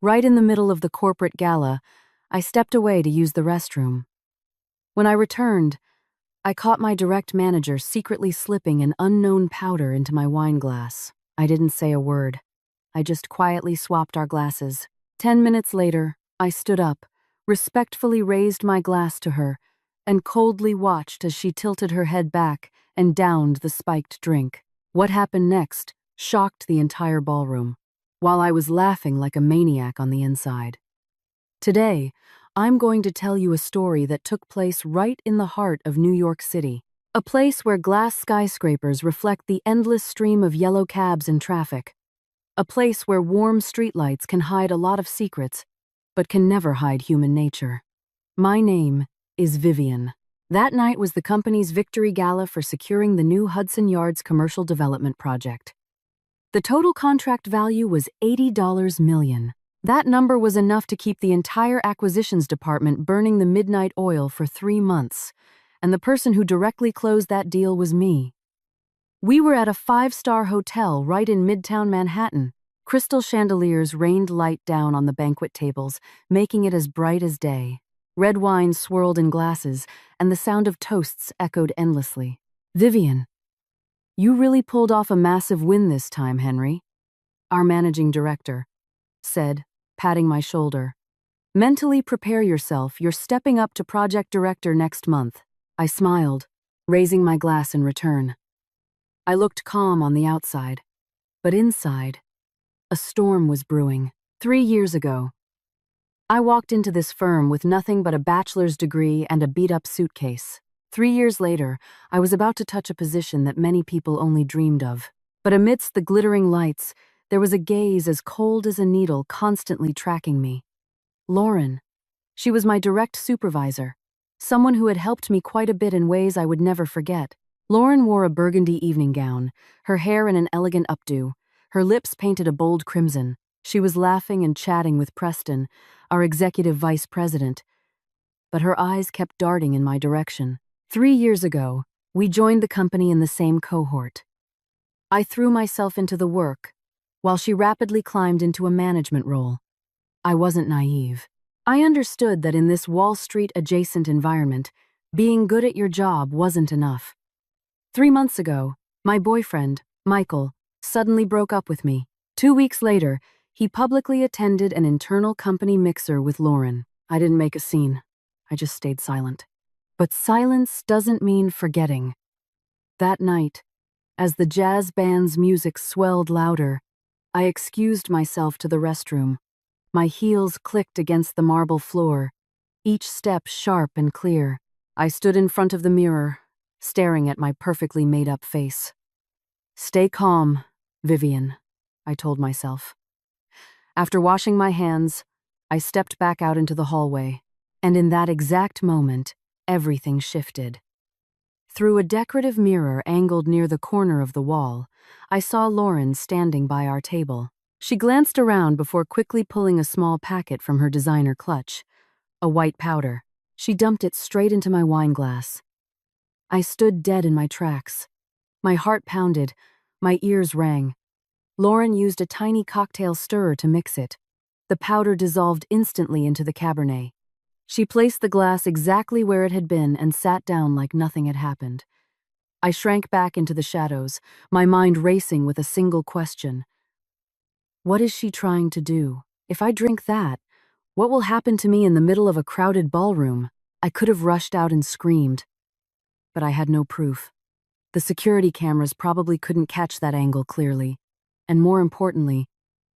Right in the middle of the corporate gala, I stepped away to use the restroom. When I returned, I caught my direct manager secretly slipping an unknown powder into my wine glass. I didn't say a word. I just quietly swapped our glasses. 10 minutes later, I stood up, respectfully raised my glass to her, and coldly watched as she tilted her head back and downed the spiked drink. What happened next shocked the entire ballroom, while I was laughing like a maniac on the inside. Today, I'm going to tell you a story that took place right in the heart of New York City, a place where glass skyscrapers reflect the endless stream of yellow cabs and traffic, a place where warm streetlights can hide a lot of secrets, but can never hide human nature. My name is Vivian. That night was the company's victory gala for securing the new Hudson Yards commercial development project. The total contract value was $80 million. That number was enough to keep the entire acquisitions department burning the midnight oil for 3 months, and the person who directly closed that deal was me. We were at a 5-star hotel right in Midtown Manhattan. Crystal chandeliers rained light down on the banquet tables, making it as bright as day. Red wine swirled in glasses, and the sound of toasts echoed endlessly. "Vivian, you really pulled off a massive win this time, Henry," our managing director said, patting my shoulder. "Mentally prepare yourself, you're stepping up to project director next month." I smiled, raising my glass in return. I looked calm on the outside, but inside, a storm was brewing. 3 years ago, I walked into this firm with nothing but a bachelor's degree and a beat-up suitcase. 3 years later, I was about to touch a position that many people only dreamed of. But amidst the glittering lights, there was a gaze as cold as a needle constantly tracking me. Lauren. She was my direct supervisor, someone who had helped me quite a bit in ways I would never forget. Lauren wore a burgundy evening gown, her hair in an elegant updo, her lips painted a bold crimson. She was laughing and chatting with Preston, our executive vice president, but her eyes kept darting in my direction. 3 years ago, we joined the company in the same cohort. I threw myself into the work, while she rapidly climbed into a management role. I wasn't naive. I understood that in this Wall Street-adjacent environment, being good at your job wasn't enough. 3 months ago, my boyfriend, Michael, suddenly broke up with me. 2 weeks later, he publicly attended an internal company mixer with Lauren. I didn't make a scene. I just stayed silent. But silence doesn't mean forgetting. That night, as the jazz band's music swelled louder, I excused myself to the restroom. My heels clicked against the marble floor, each step sharp and clear. I stood in front of the mirror, staring at my perfectly made-up face. "Stay calm, Vivian," I told myself. After washing my hands, I stepped back out into the hallway, and in that exact moment, everything shifted. Through a decorative mirror angled near the corner of the wall, I saw Lauren standing by our table. She glanced around before quickly pulling a small packet from her designer clutch, a white powder. She dumped it straight into my wine glass. I stood dead in my tracks. My heart pounded, my ears rang. Lauren used a tiny cocktail stirrer to mix it. The powder dissolved instantly into the Cabernet. She placed the glass exactly where it had been and sat down like nothing had happened. I shrank back into the shadows, my mind racing with a single question. What is she trying to do? If I drink that, what will happen to me in the middle of a crowded ballroom? I could have rushed out and screamed, but I had no proof. The security cameras probably couldn't catch that angle clearly. And more importantly,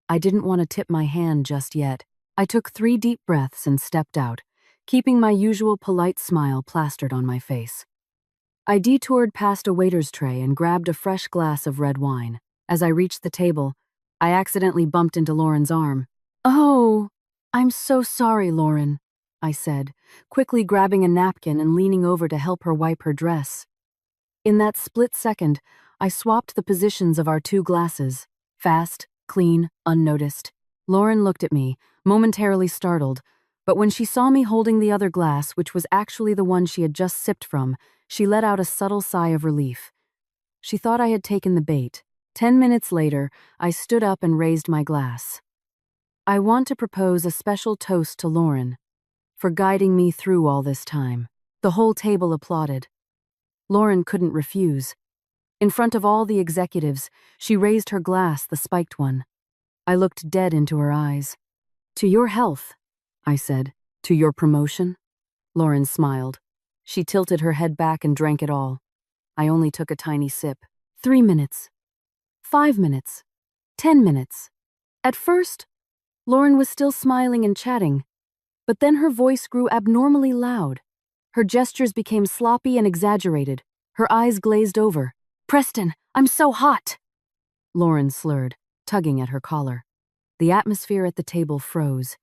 I didn't want to tip my hand just yet. I took 3 deep breaths and stepped out, keeping my usual polite smile plastered on my face. I detoured past a waiter's tray and grabbed a fresh glass of red wine. As I reached the table, I accidentally bumped into Lauren's arm. "Oh, I'm so sorry, Lauren," I said, quickly grabbing a napkin and leaning over to help her wipe her dress. In that split second, I swapped the positions of our 2 glasses. Fast, clean, unnoticed. Lauren looked at me, momentarily startled, but when she saw me holding the other glass, which was actually the one she had just sipped from, she let out a subtle sigh of relief. She thought I had taken the bait. 10 minutes later, I stood up and raised my glass. I want to propose a special toast to Lauren for guiding me through all this time. The whole table applauded. Lauren couldn't refuse. In front of all the executives, she raised her glass, the spiked one. I looked dead into her eyes. "To your health," I said. "To your promotion?" Lauren smiled. She tilted her head back and drank it all. I only took a tiny sip. 3 minutes. 5 minutes. 10 minutes. At first, Lauren was still smiling and chatting, but then her voice grew abnormally loud. Her gestures became sloppy and exaggerated. Her eyes glazed over. "Preston, I'm so hot!" Lauren slurred, tugging at her collar. The atmosphere at the table froze.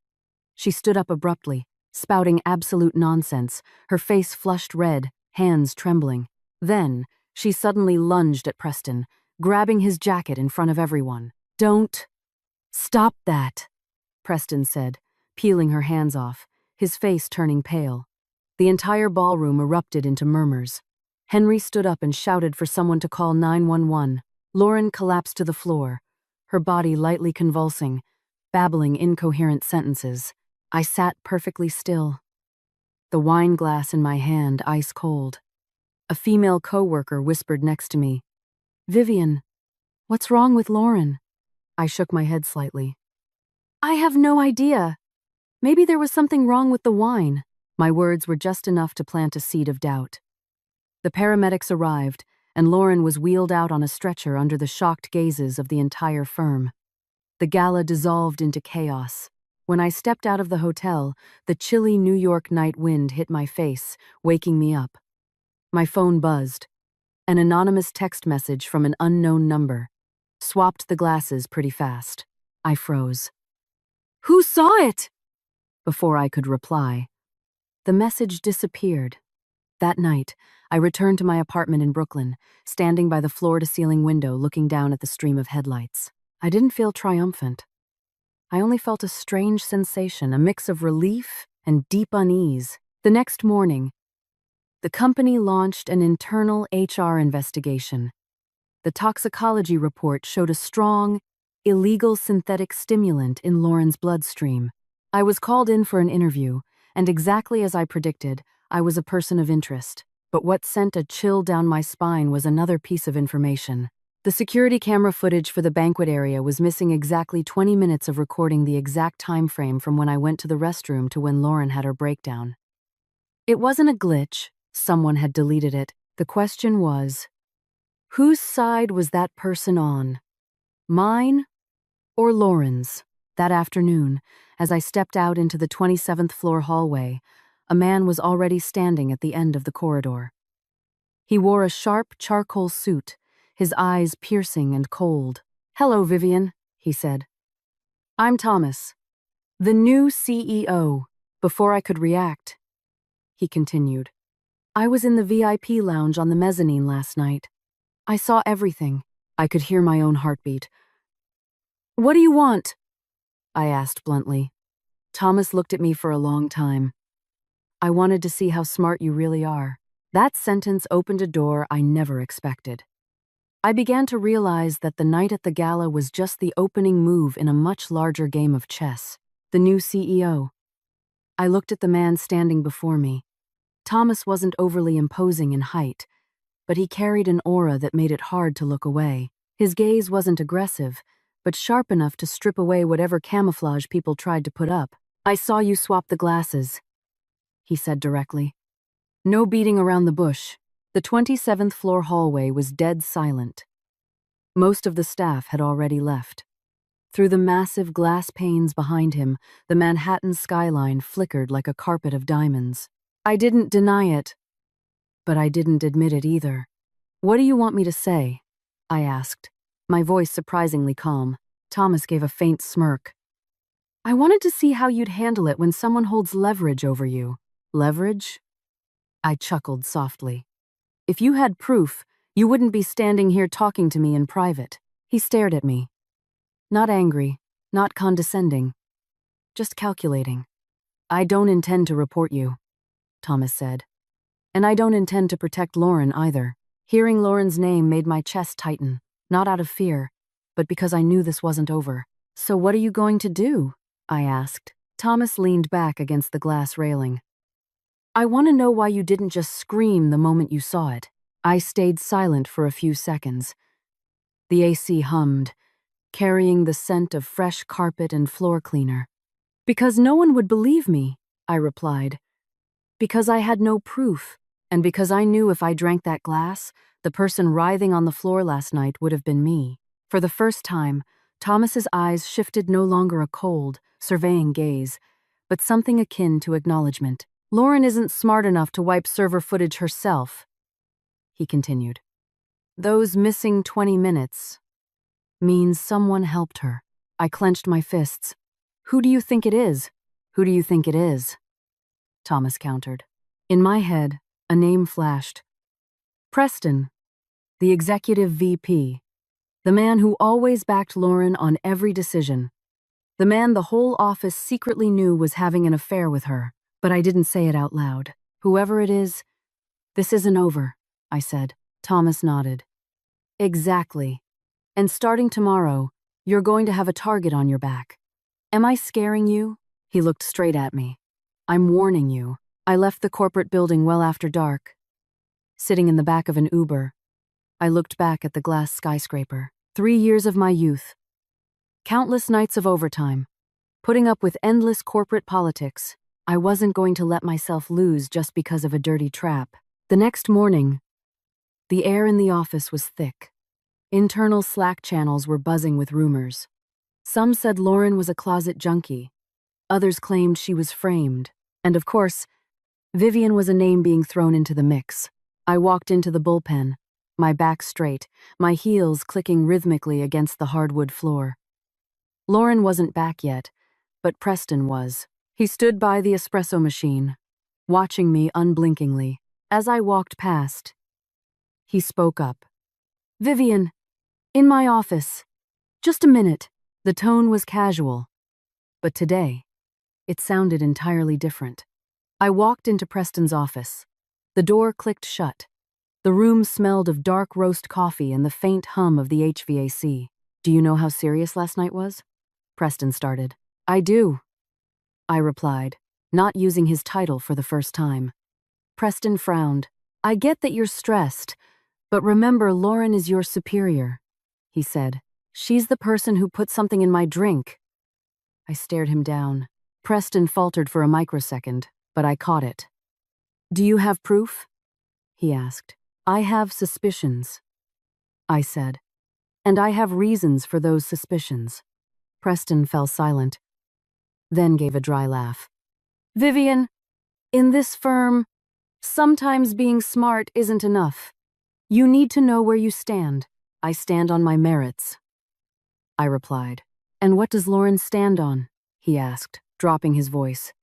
She stood up abruptly, spouting absolute nonsense, her face flushed red, hands trembling. Then, she suddenly lunged at Preston, grabbing his jacket in front of everyone. "Don't stop that," Preston said, peeling her hands off, his face turning pale. The entire ballroom erupted into murmurs. Henry stood up and shouted for someone to call 911. Lauren collapsed to the floor, her body lightly convulsing, babbling incoherent sentences. I sat perfectly still, the wine glass in my hand ice cold. A female co-worker whispered next to me, "Vivian, what's wrong with Lauren?" I shook my head slightly. "I have no idea. Maybe there was something wrong with the wine." My words were just enough to plant a seed of doubt. The paramedics arrived, and Lauren was wheeled out on a stretcher under the shocked gazes of the entire firm. The gala dissolved into chaos. When I stepped out of the hotel, the chilly New York night wind hit my face, waking me up. My phone buzzed. An anonymous text message from an unknown number. Swapped the glasses pretty fast. I froze. "Who saw it?" Before I could reply, the message disappeared. That night, I returned to my apartment in Brooklyn, standing by the floor-to-ceiling window looking down at the stream of headlights. I didn't feel triumphant. I only felt a strange sensation, a mix of relief and deep unease. The next morning, the company launched an internal HR investigation. The toxicology report showed a strong, illegal synthetic stimulant in Lauren's bloodstream. I was called in for an interview, and exactly as I predicted, I was a person of interest. But what sent a chill down my spine was another piece of information. The security camera footage for the banquet area was missing exactly 20 minutes of recording the exact time frame from when I went to the restroom to when Lauren had her breakdown. It wasn't a glitch. Someone had deleted it. The question was, whose side was that person on? Mine or Lauren's? That afternoon, as I stepped out into the 27th floor hallway, a man was already standing at the end of the corridor. He wore a sharp charcoal suit, his eyes piercing and cold. "Hello, Vivian," he said. "I'm Thomas, the new CEO." Before I could react, he continued, "I was in the VIP lounge on the mezzanine last night. I saw everything. I could hear my own heartbeat." "What do you want?" I asked bluntly. Thomas looked at me for a long time. "I wanted to see how smart you really are." That sentence opened a door I never expected. I began to realize that the night at the gala was just the opening move in a much larger game of chess. The new CEO. I looked at the man standing before me. Thomas wasn't overly imposing in height, but he carried an aura that made it hard to look away. His gaze wasn't aggressive, but sharp enough to strip away whatever camouflage people tried to put up. "I saw you swap the glasses," he said directly. No beating around the bush. The 27th floor hallway was dead silent. Most of the staff had already left. Through the massive glass panes behind him, the Manhattan skyline flickered like a carpet of diamonds. I didn't deny it, but I didn't admit it either. "What do you want me to say?" I asked, my voice surprisingly calm. Thomas gave a faint smirk. "I wanted to see how you'd handle it when someone holds leverage over you." "Leverage?" I chuckled softly. "If you had proof, you wouldn't be standing here talking to me in private." He stared at me. Not angry, not condescending, just calculating. "I don't intend to report you," Thomas said. "And I don't intend to protect Lauren either." Hearing Lauren's name made my chest tighten, not out of fear, but because I knew this wasn't over. "So what are you going to do?" I asked. Thomas leaned back against the glass railing. I want to know why you didn't just scream the moment you saw it. I stayed silent for a few seconds. The AC hummed, carrying the scent of fresh carpet and floor cleaner. Because no one would believe me, I replied. Because I had no proof, and because I knew if I drank that glass, the person writhing on the floor last night would have been me. For the first time, Thomas's eyes shifted no longer a cold, surveying gaze, but something akin to acknowledgement. Lauren isn't smart enough to wipe server footage herself, he continued. Those missing 20 minutes means someone helped her. I clenched my fists. Who do you think it is? Who do you think it is? Thomas countered. In my head, a name flashed. Preston, the executive VP. The man who always backed Lauren on every decision. The man the whole office secretly knew was having an affair with her, but I didn't say it out loud. Whoever it is, this isn't over, I said. Thomas nodded. Exactly. And starting tomorrow, you're going to have a target on your back. Am I scaring you? He looked straight at me. I'm warning you. I left the corporate building well after dark. Sitting in the back of an Uber, I looked back at the glass skyscraper. 3 years of my youth. Countless nights of overtime. Putting up with endless corporate politics. I wasn't going to let myself lose just because of a dirty trap. The next morning, the air in the office was thick. Internal Slack channels were buzzing with rumors. Some said Lauren was a closet junkie. Others claimed she was framed. And of course, Vivian was a name being thrown into the mix. I walked into the bullpen, my back straight, my heels clicking rhythmically against the hardwood floor. Lauren wasn't back yet, but Preston was. He stood by the espresso machine, watching me unblinkingly. As I walked past, he spoke up. Vivian, in my office. Just a minute. The tone was casual. But today, it sounded entirely different. I walked into Preston's office. The door clicked shut. The room smelled of dark roast coffee and the faint hum of the HVAC. Do you know how serious last night was? Preston started. I do, I replied, not using his title for the first time. Preston frowned. I get that you're stressed, but remember Lauren is your superior, he said. She's the person who put something in my drink. I stared him down. Preston faltered for a microsecond, but I caught it. Do you have proof? He asked. I have suspicions, I said. And I have reasons for those suspicions. Preston fell silent, then gave a dry laugh. Vivian, in this firm, sometimes being smart isn't enough. You need to know where you stand. I stand on my merits, I replied. And what does Lauren stand on? He asked, dropping his voice.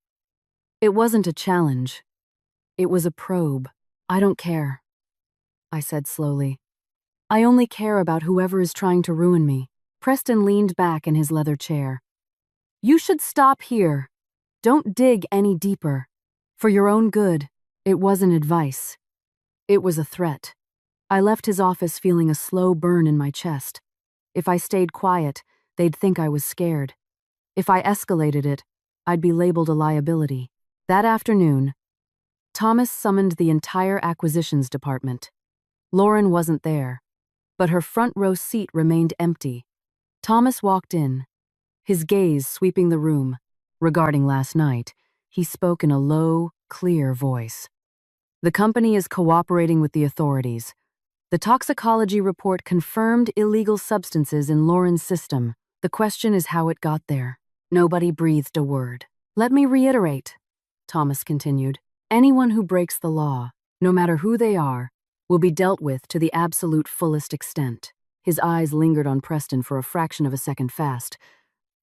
It wasn't a challenge. It was a probe. I don't care, I said slowly. I only care about whoever is trying to ruin me. Preston leaned back in his leather chair. You should stop here. Don't dig any deeper. For your own good, it wasn't advice. It was a threat. I left his office feeling a slow burn in my chest. If I stayed quiet, they'd think I was scared. If I escalated it, I'd be labeled a liability. That afternoon, Thomas summoned the entire acquisitions department. Lauren wasn't there, but her front row seat remained empty. Thomas walked in, his gaze sweeping the room. Regarding last night, he spoke in a low, clear voice. The company is cooperating with the authorities. The toxicology report confirmed illegal substances in Lauren's system. The question is how it got there. Nobody breathed a word. Let me reiterate, Thomas continued. Anyone who breaks the law, no matter who they are, will be dealt with to the absolute fullest extent. His eyes lingered on Preston for a fraction of a second fast,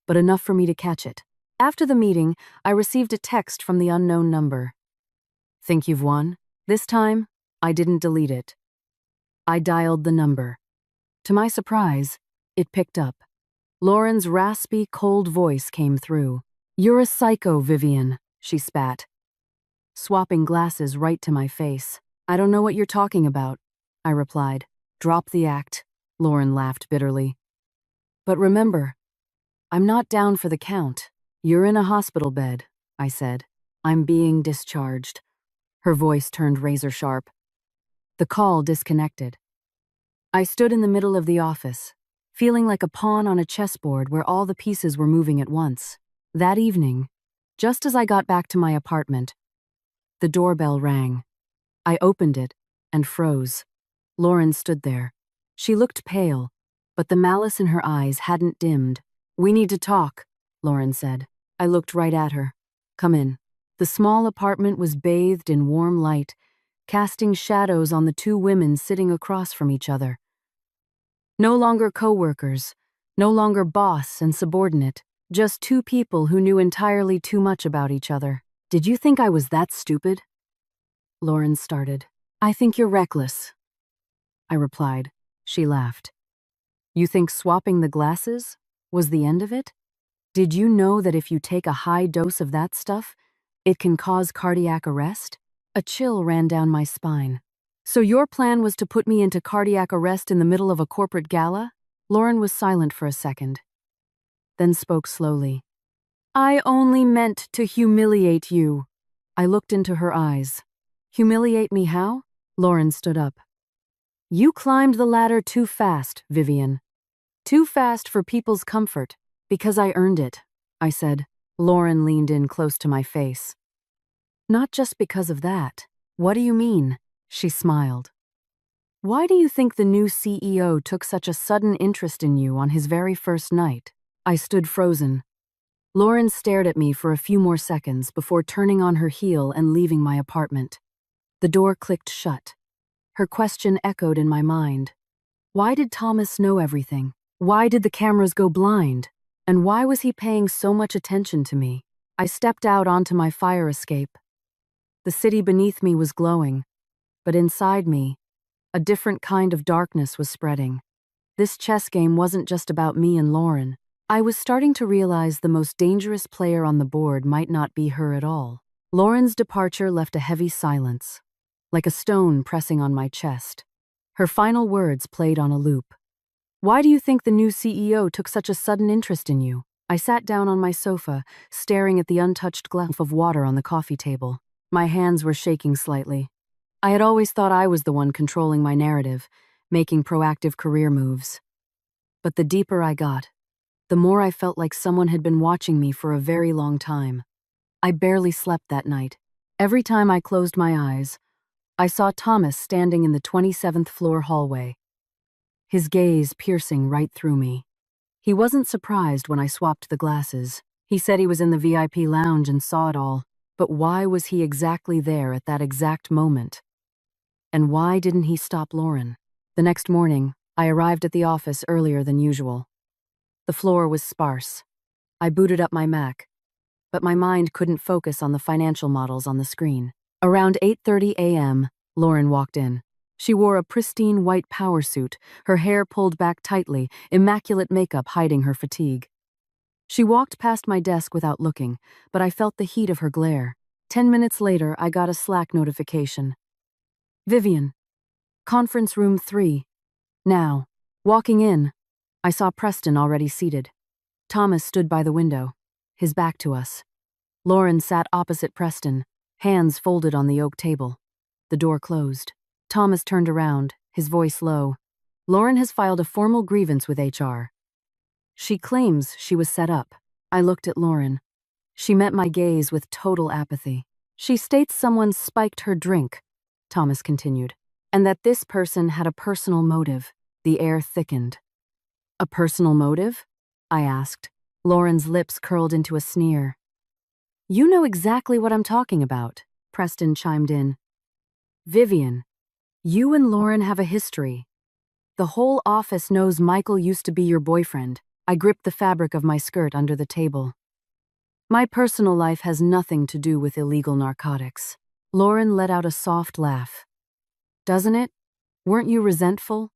but enough for me to catch it. After the meeting, I received a text from the unknown number. Think you've won? This time, I didn't delete it. I dialed the number. To my surprise, it picked up. Lauren's raspy, cold voice came through. You're a psycho, Vivian, she spat, swapping glasses right to my face. I don't know what you're talking about, I replied. Drop the act, Lauren laughed bitterly. But remember, I'm not down for the count. "You're in a hospital bed," I said. "I'm being discharged." Her voice turned razor sharp. The call disconnected. I stood in the middle of the office, feeling like a pawn on a chessboard where all the pieces were moving at once. That evening, just as I got back to my apartment, the doorbell rang. I opened it and froze. Lauren stood there. She looked pale, but the malice in her eyes hadn't dimmed. "We need to talk," Lauren said. I looked right at her. "Come in." The small apartment was bathed in warm light, casting shadows on the two women sitting across from each other. No longer co-workers, no longer boss and subordinate, just two people who knew entirely too much about each other. "Did you think I was that stupid?" Lauren started. "I think you're reckless," I replied. She laughed. "You think swapping the glasses was the end of it? Did you know that if you take a high dose of that stuff, it can cause cardiac arrest?" A chill ran down my spine. "So your plan was to put me into cardiac arrest in the middle of a corporate gala?" Lauren was silent for a second, then spoke slowly. "I only meant to humiliate you." I looked into her eyes. "Humiliate me how?" Lauren stood up. "You climbed the ladder too fast, Vivian. Too fast for people's comfort, because I earned it," I said. Lauren leaned in close to my face. "Not just because of that. What do you mean?" She smiled. "Why do you think the new CEO took such a sudden interest in you on his very first night?" I stood frozen. Lauren stared at me for a few more seconds before turning on her heel and leaving my apartment. The door clicked shut. Her question echoed in my mind. Why did Thomas know everything? Why did the cameras go blind? And why was he paying so much attention to me? I stepped out onto my fire escape. The city beneath me was glowing, but inside me, a different kind of darkness was spreading. This chess game wasn't just about me and Lauren. I was starting to realize the most dangerous player on the board might not be her at all. Lauren's departure left a heavy silence, like a stone pressing on my chest. Her final words played on a loop. "Why do you think the new CEO took such a sudden interest in you?" I sat down on my sofa, staring at the untouched glass of water on the coffee table. My hands were shaking slightly. I had always thought I was the one controlling my narrative, making proactive career moves. But the deeper I got, the more I felt like someone had been watching me for a very long time. I barely slept that night. Every time I closed my eyes, I saw Thomas standing in the 27th floor hallway, his gaze piercing right through me. He wasn't surprised when I swapped the glasses. He said he was in the VIP lounge and saw it all. But why was he exactly there at that exact moment? And why didn't he stop Lauren? The next morning, I arrived at the office earlier than usual. The floor was sparse. I booted up my Mac, but my mind couldn't focus on the financial models on the screen. Around 8:30 a.m., Lauren walked in. She wore a pristine white power suit, her hair pulled back tightly, immaculate makeup hiding her fatigue. She walked past my desk without looking, but I felt the heat of her glare. 10 minutes later, I got a Slack notification. "Vivian, conference room 3. Now." Walking in, I saw Preston already seated. Thomas stood by the window, his back to us. Lauren sat opposite Preston, hands folded on the oak table. The door closed. Thomas turned around, his voice low. "Lauren has filed a formal grievance with HR. She claims she was set up." I looked at Lauren. She met my gaze with total apathy. "She states someone spiked her drink," Thomas continued, "and that this person had a personal motive." The air thickened. "A personal motive?" I asked. Lauren's lips curled into a sneer. "You know exactly what I'm talking about," Preston chimed in. "Vivian, you and Lauren have a history. The whole office knows Michael used to be your boyfriend." I gripped the fabric of my skirt under the table. "My personal life has nothing to do with illegal narcotics." Lauren let out a soft laugh. "Doesn't it? Weren't you resentful?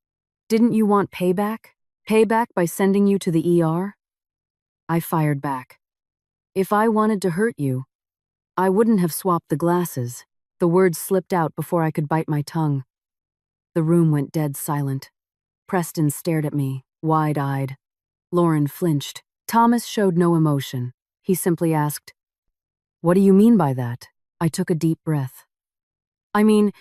Didn't you want payback? Payback by sending you to the ER?" I fired back. "If I wanted to hurt you, I wouldn't have swapped the glasses." The words slipped out before I could bite my tongue. The room went dead silent. Preston stared at me, wide-eyed. Lauren flinched. Thomas showed no emotion. He simply asked, "What do you mean by that?" I took a deep breath. I mean,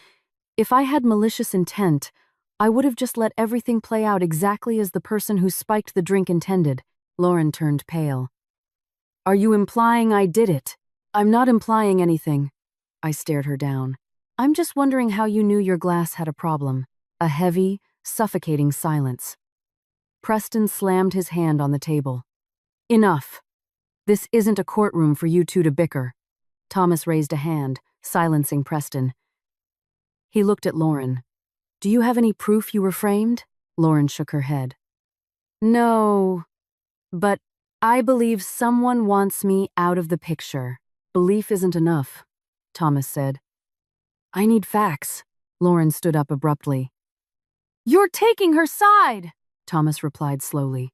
if I had malicious intent, I would have just let everything play out exactly as the person who spiked the drink intended. Lauren turned pale. "Are you implying I did it?" "I'm not implying anything." I stared her down. "I'm just wondering how you knew your glass had a problem." A heavy, suffocating silence. Preston slammed his hand on the table. "Enough. This isn't a courtroom for you two to bicker." Thomas raised a hand, silencing Preston. He looked at Lauren. "Do you have any proof you were framed?" Lauren shook her head. "No, but I believe someone wants me out of the picture." "Belief isn't enough," Thomas said. "I need facts." Lauren stood up abruptly. "You're taking her side," Thomas replied slowly.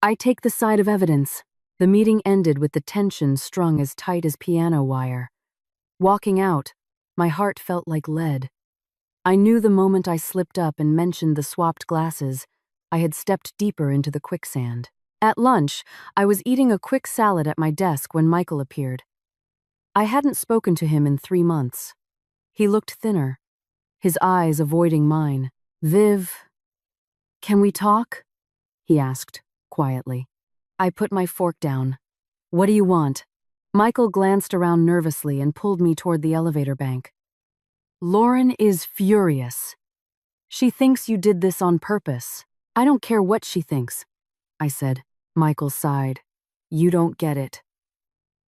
"I take the side of evidence." The meeting ended with the tension strung as tight as piano wire. Walking out, my heart felt like lead. I knew the moment I slipped up and mentioned the swapped glasses, I had stepped deeper into the quicksand. At lunch, I was eating a quick salad at my desk when Michael appeared. I hadn't spoken to him in 3 months. He looked thinner, his eyes avoiding mine. "Viv, can we talk?" he asked, quietly. I put my fork down. "What do you want?" Michael glanced around nervously and pulled me toward the elevator bank. "Lauren is furious. She thinks you did this on purpose." "I don't care what she thinks," I said. Michael sighed. "You don't get it.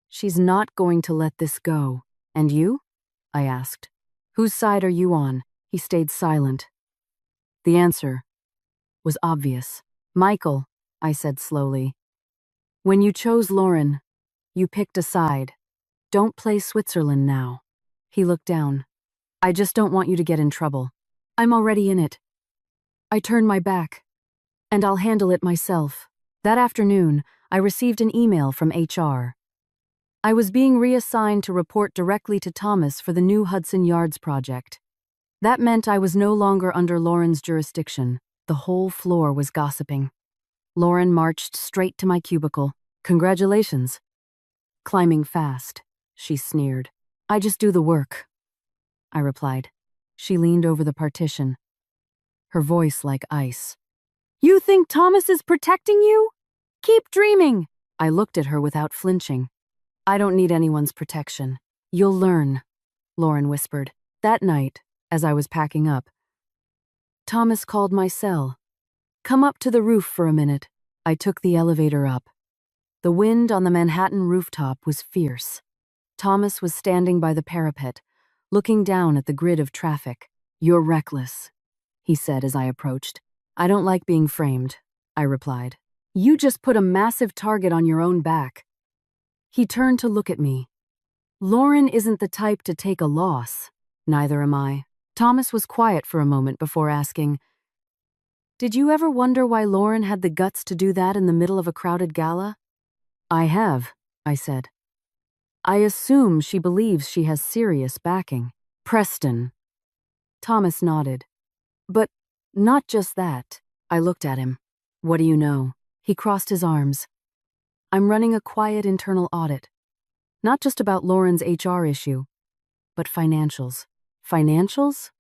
She's not going to let this go." "And you?" I asked. "Whose side are you on?" He stayed silent. The answer was obvious. "Michael," I said slowly, "when you chose Lauren, you picked a side. Don't play Switzerland now." He looked down. "I just don't want you to get in trouble. I'm already in it. I turned my back, and I'll handle it myself." That afternoon, I received an email from HR. I was being reassigned to report directly to Thomas for the new Hudson Yards project. That meant I was no longer under Lauren's jurisdiction. The whole floor was gossiping. Lauren marched straight to my cubicle. "Congratulations." "Climbing fast," she sneered. "I just do the work," I replied. She leaned over the partition, her voice like ice. "You think Thomas is protecting you? Keep dreaming." I looked at her without flinching. "I don't need anyone's protection. You'll learn," Lauren whispered. That night, as I was packing up, Thomas called my cell. "Come up to the roof for a minute." I took the elevator up. The wind on the Manhattan rooftop was fierce. Thomas was standing by the parapet, looking down at the grid of traffic. "You're reckless," he said as I approached. "I don't like being framed," I replied. "You just put a massive target on your own back." He turned to look at me. "Lauren isn't the type to take a loss. Neither am I." Thomas was quiet for a moment before asking, "Did you ever wonder why Lauren had the guts to do that in the middle of a crowded gala?" "I have," I said. "I assume she believes she has serious backing." "Preston." Thomas nodded. "But not just that." I looked at him. "What do you know?" He crossed his arms. "I'm running a quiet internal audit. Not just about Lauren's HR issue, but financials." "Financials?"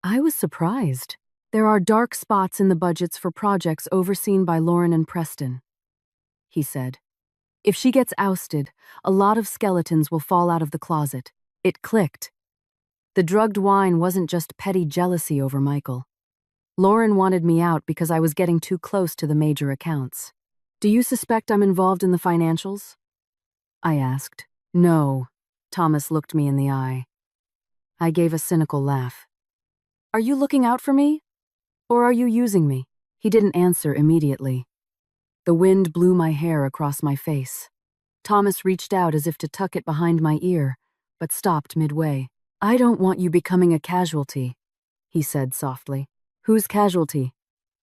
I was surprised. "There are dark spots in the budgets for projects overseen by Lauren and Preston," he said. "If she gets ousted, a lot of skeletons will fall out of the closet." It clicked. The drugged wine wasn't just petty jealousy over Michael. Lauren wanted me out because I was getting too close to the major accounts. "Do you suspect I'm involved in the financials?" I asked. "No." Thomas looked me in the eye. I gave a cynical laugh. "Are you looking out for me? Or are you using me?" He didn't answer immediately. The wind blew my hair across my face. Thomas reached out as if to tuck it behind my ear, but stopped midway. "I don't want you becoming a casualty," he said softly. "Whose casualty?"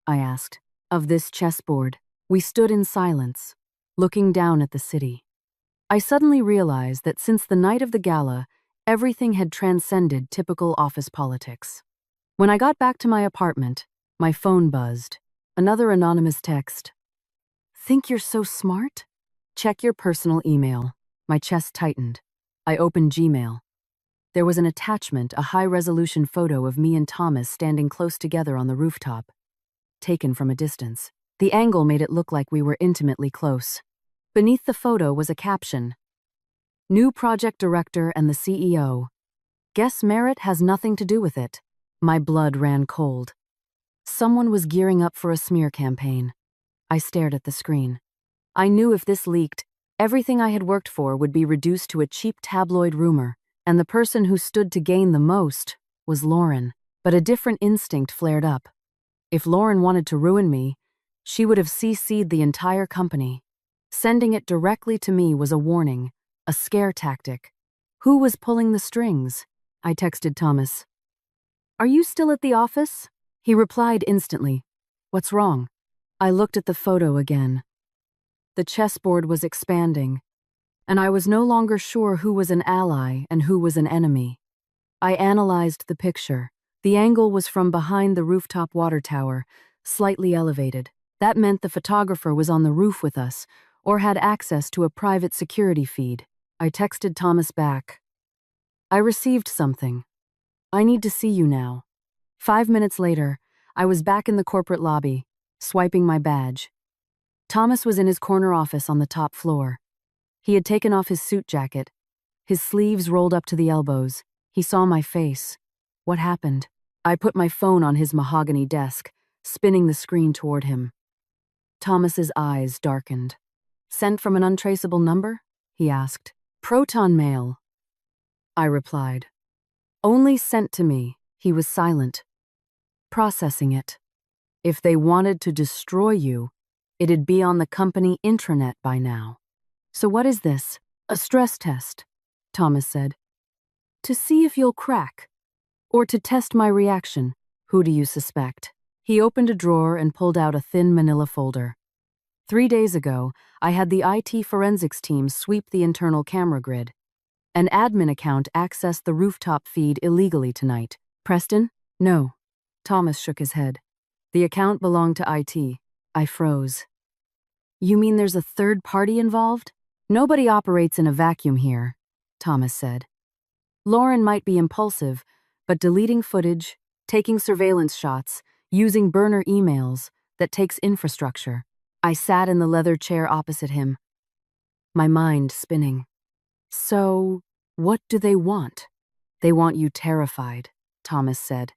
I asked. "Of this chessboard." We stood in silence, looking down at the city. I suddenly realized that since the night of the gala, everything had transcended typical office politics. When I got back to my apartment, my phone buzzed. Another anonymous text. "Think you're so smart? Check your personal email. My chest tightened. I opened Gmail. There was an attachment, a high-resolution photo of me and Thomas standing close together on the rooftop, taken from a distance. The angle made it look like we were intimately close. Beneath the photo was a caption: "New project director and the CEO. Guess merit has nothing to do with it." My blood ran cold. Someone was gearing up for a smear campaign. I stared at the screen. I knew if this leaked, everything I had worked for would be reduced to a cheap tabloid rumor, and the person who stood to gain the most was Lauren. But a different instinct flared up. If Lauren wanted to ruin me, she would have CC'd the entire company. Sending it directly to me was a warning, a scare tactic. Who was pulling the strings? I texted Thomas. "Are you still at the office?" He replied instantly. "What's wrong?" I looked at the photo again. The chessboard was expanding, and I was no longer sure who was an ally and who was an enemy. I analyzed the picture. The angle was from behind the rooftop water tower, slightly elevated. That meant the photographer was on the roof with us, or had access to a private security feed. I texted Thomas back. "I received something. I need to see you now." 5 minutes later, I was back in the corporate lobby, swiping my badge. Thomas was in his corner office on the top floor. He had taken off his suit jacket, his sleeves rolled up to the elbows. He saw my face. What happened? I put my phone on his mahogany desk, spinning the screen toward him. Thomas's eyes darkened. "Sent from an untraceable number?" he asked. "Proton mail," I replied. "Only sent to me." He was silent. "Processing it. If they wanted to destroy you, it'd be on the company intranet by now." "So what is this?" "A stress test," Thomas said. "To see if you'll crack, or to test my reaction." "Who do you suspect?" He opened a drawer and pulled out a thin manila folder. 3 days ago, I had the IT forensics team sweep the internal camera grid. An admin account accessed the rooftop feed illegally tonight. "Preston?" "No." Thomas shook his head. "The account belonged to IT." I froze. "You mean there's a third party involved?" "Nobody operates in a vacuum here," Thomas said. "Lauren might be impulsive, but deleting footage, taking surveillance shots, using burner emails, that takes infrastructure." I sat in the leather chair opposite him, my mind spinning. "So, what do they want?" "They want you terrified," Thomas said.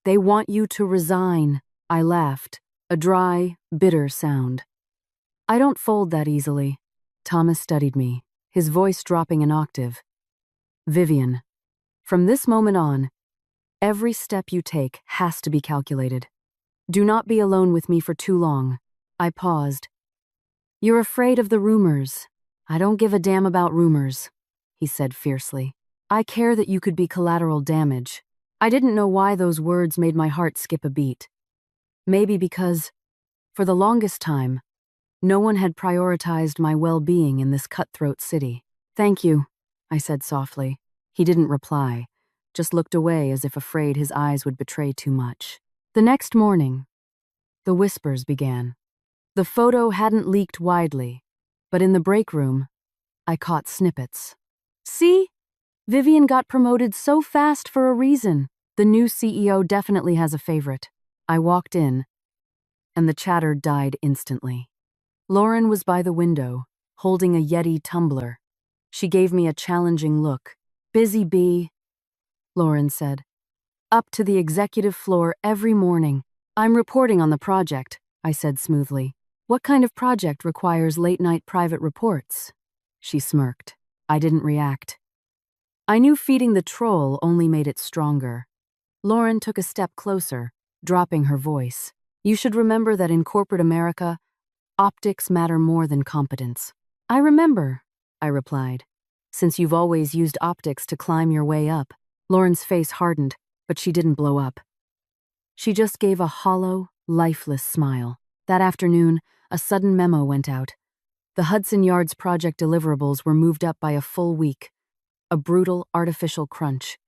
"They want you to resign." I laughed, a dry, bitter sound. "I don't fold that easily." Thomas studied me, his voice dropping an octave. "Vivian, from this moment on, every step you take has to be calculated. Do not be alone with me for too long." I paused. "You're afraid of the rumors." "I don't give a damn about rumors," he said fiercely. "I care that you could be collateral damage." I didn't know why those words made my heart skip a beat. Maybe because, for the longest time, no one had prioritized my well-being in this cutthroat city. "Thank you," I said softly. He didn't reply, just looked away as if afraid his eyes would betray too much. The next morning, the whispers began. The photo hadn't leaked widely, but in the break room, I caught snippets. "See? Vivian got promoted so fast for a reason. The new CEO definitely has a favorite." I walked in, and the chatter died instantly. Lauren was by the window, holding a Yeti tumbler. She gave me a challenging look. "Busy bee," Lauren said. "Up to the executive floor every morning." "I'm reporting on the project," I said smoothly. "What kind of project requires late-night private reports?" She smirked. I didn't react. I knew feeding the troll only made it stronger. Lauren took a step closer, dropping her voice. "You should remember that in corporate America, optics matter more than competence." "I remember," I replied, "since you've always used optics to climb your way up." Lauren's face hardened, but she didn't blow up. She just gave a hollow, lifeless smile. That afternoon, a sudden memo went out. The Hudson Yards project deliverables were moved up by a full week. A brutal, artificial crunch.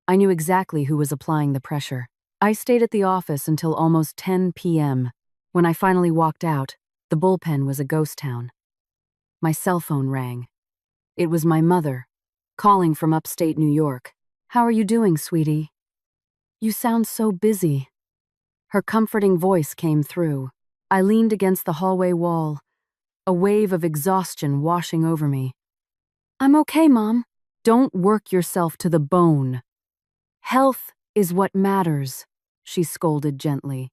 I knew exactly who was applying the pressure. I stayed at the office until almost 10 p.m. When I finally walked out, the bullpen was a ghost town. My cell phone rang. It was my mother, calling from upstate New York. "How are you doing, sweetie?" "You sound so busy." Her comforting voice came through. I leaned against the hallway wall, a wave of exhaustion washing over me. "I'm okay, Mom." "Don't work yourself to the bone. Health is what matters," she scolded gently.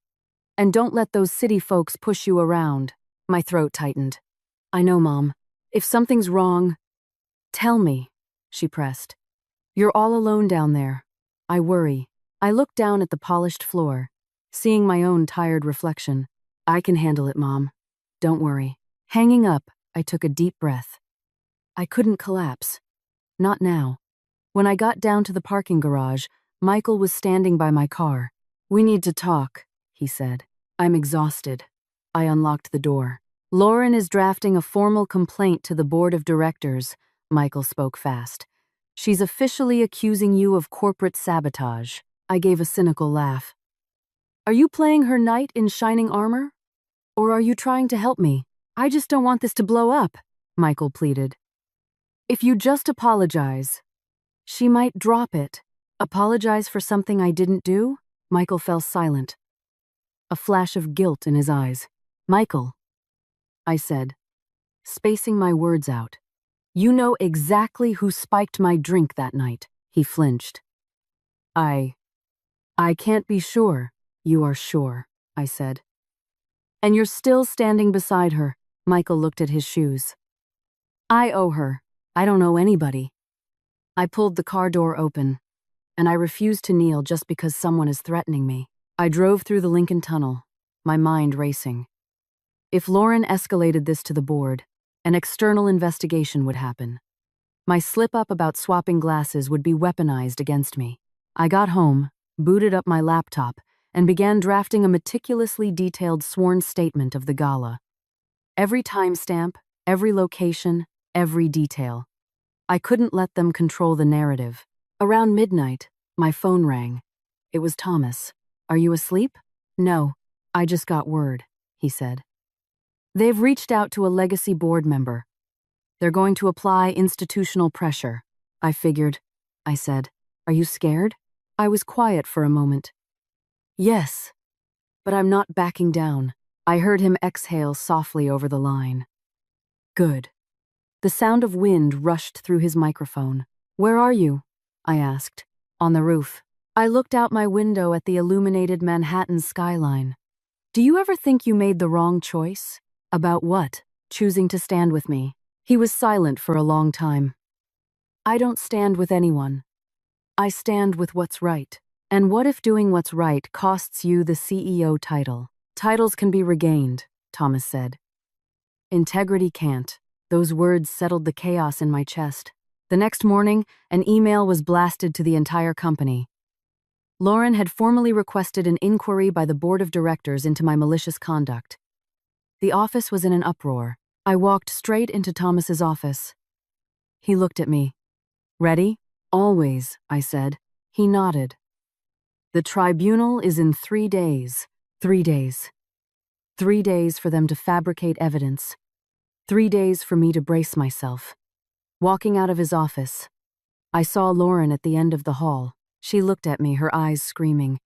"And don't let those city folks push you around." My throat tightened. "I know, Mom. If something's wrong, tell me," she pressed. "You're all alone down there. I worry." I looked down at the polished floor, seeing my own tired reflection. "I can handle it, Mom. Don't worry." Hanging up, I took a deep breath. I couldn't collapse. Not now. When I got down to the parking garage, Michael was standing by my car. "We need to talk," he said. "I'm exhausted." I unlocked the door. "Lauren is drafting a formal complaint to the board of directors," Michael spoke fast. "She's officially accusing you of corporate sabotage." I gave a cynical laugh. "Are you playing her knight in shining armor? Or are you trying to help me? I just don't want this to blow up," Michael pleaded. "If you just apologize, she might drop it." "Apologize for something I didn't do?" Michael fell silent, a flash of guilt in his eyes. "Michael," I said, spacing my words out. "You know exactly who spiked my drink that night." He flinched. I can't be sure." "You are sure," I said. "And you're still standing beside her." Michael looked at his shoes. "I owe her. I don't owe anybody." I pulled the car door open, and I refused to kneel just because someone is threatening me. I drove through the Lincoln Tunnel, my mind racing. If Lauren escalated this to the board, an external investigation would happen. My slip-up about swapping glasses would be weaponized against me. I got home, booted up my laptop, and began drafting a meticulously detailed sworn statement of the gala. Every timestamp, every location, every detail. I couldn't let them control the narrative. Around midnight, my phone rang. It was Thomas. "Are you asleep?" "No, I just got word," he said. "They've reached out to a legacy board member. They're going to apply institutional pressure." "I figured," I said. "Are you scared?" I was quiet for a moment. "Yes, but I'm not backing down." I heard him exhale softly over the line. "Good." The sound of wind rushed through his microphone. "Where are you?" I asked. "On the roof." I looked out my window at the illuminated Manhattan skyline. "Do you ever think you made the wrong choice?" "About what?" "Choosing to stand with me." He was silent for a long time. "I don't stand with anyone. I stand with what's right." "And what if doing what's right costs you the CEO title?" "Titles can be regained," Thomas said. "Integrity can't." Those words settled the chaos in my chest. The next morning, an email was blasted to the entire company. Lauren had formally requested an inquiry by the board of directors into my malicious conduct. The office was in an uproar. I walked straight into Thomas's office. He looked at me. "Ready?" "Always," I said. He nodded. "The tribunal is in 3 days." 3 days. 3 days for them to fabricate evidence. 3 days for me to brace myself. Walking out of his office, I saw Lauren at the end of the hall. She looked at me, her eyes screaming.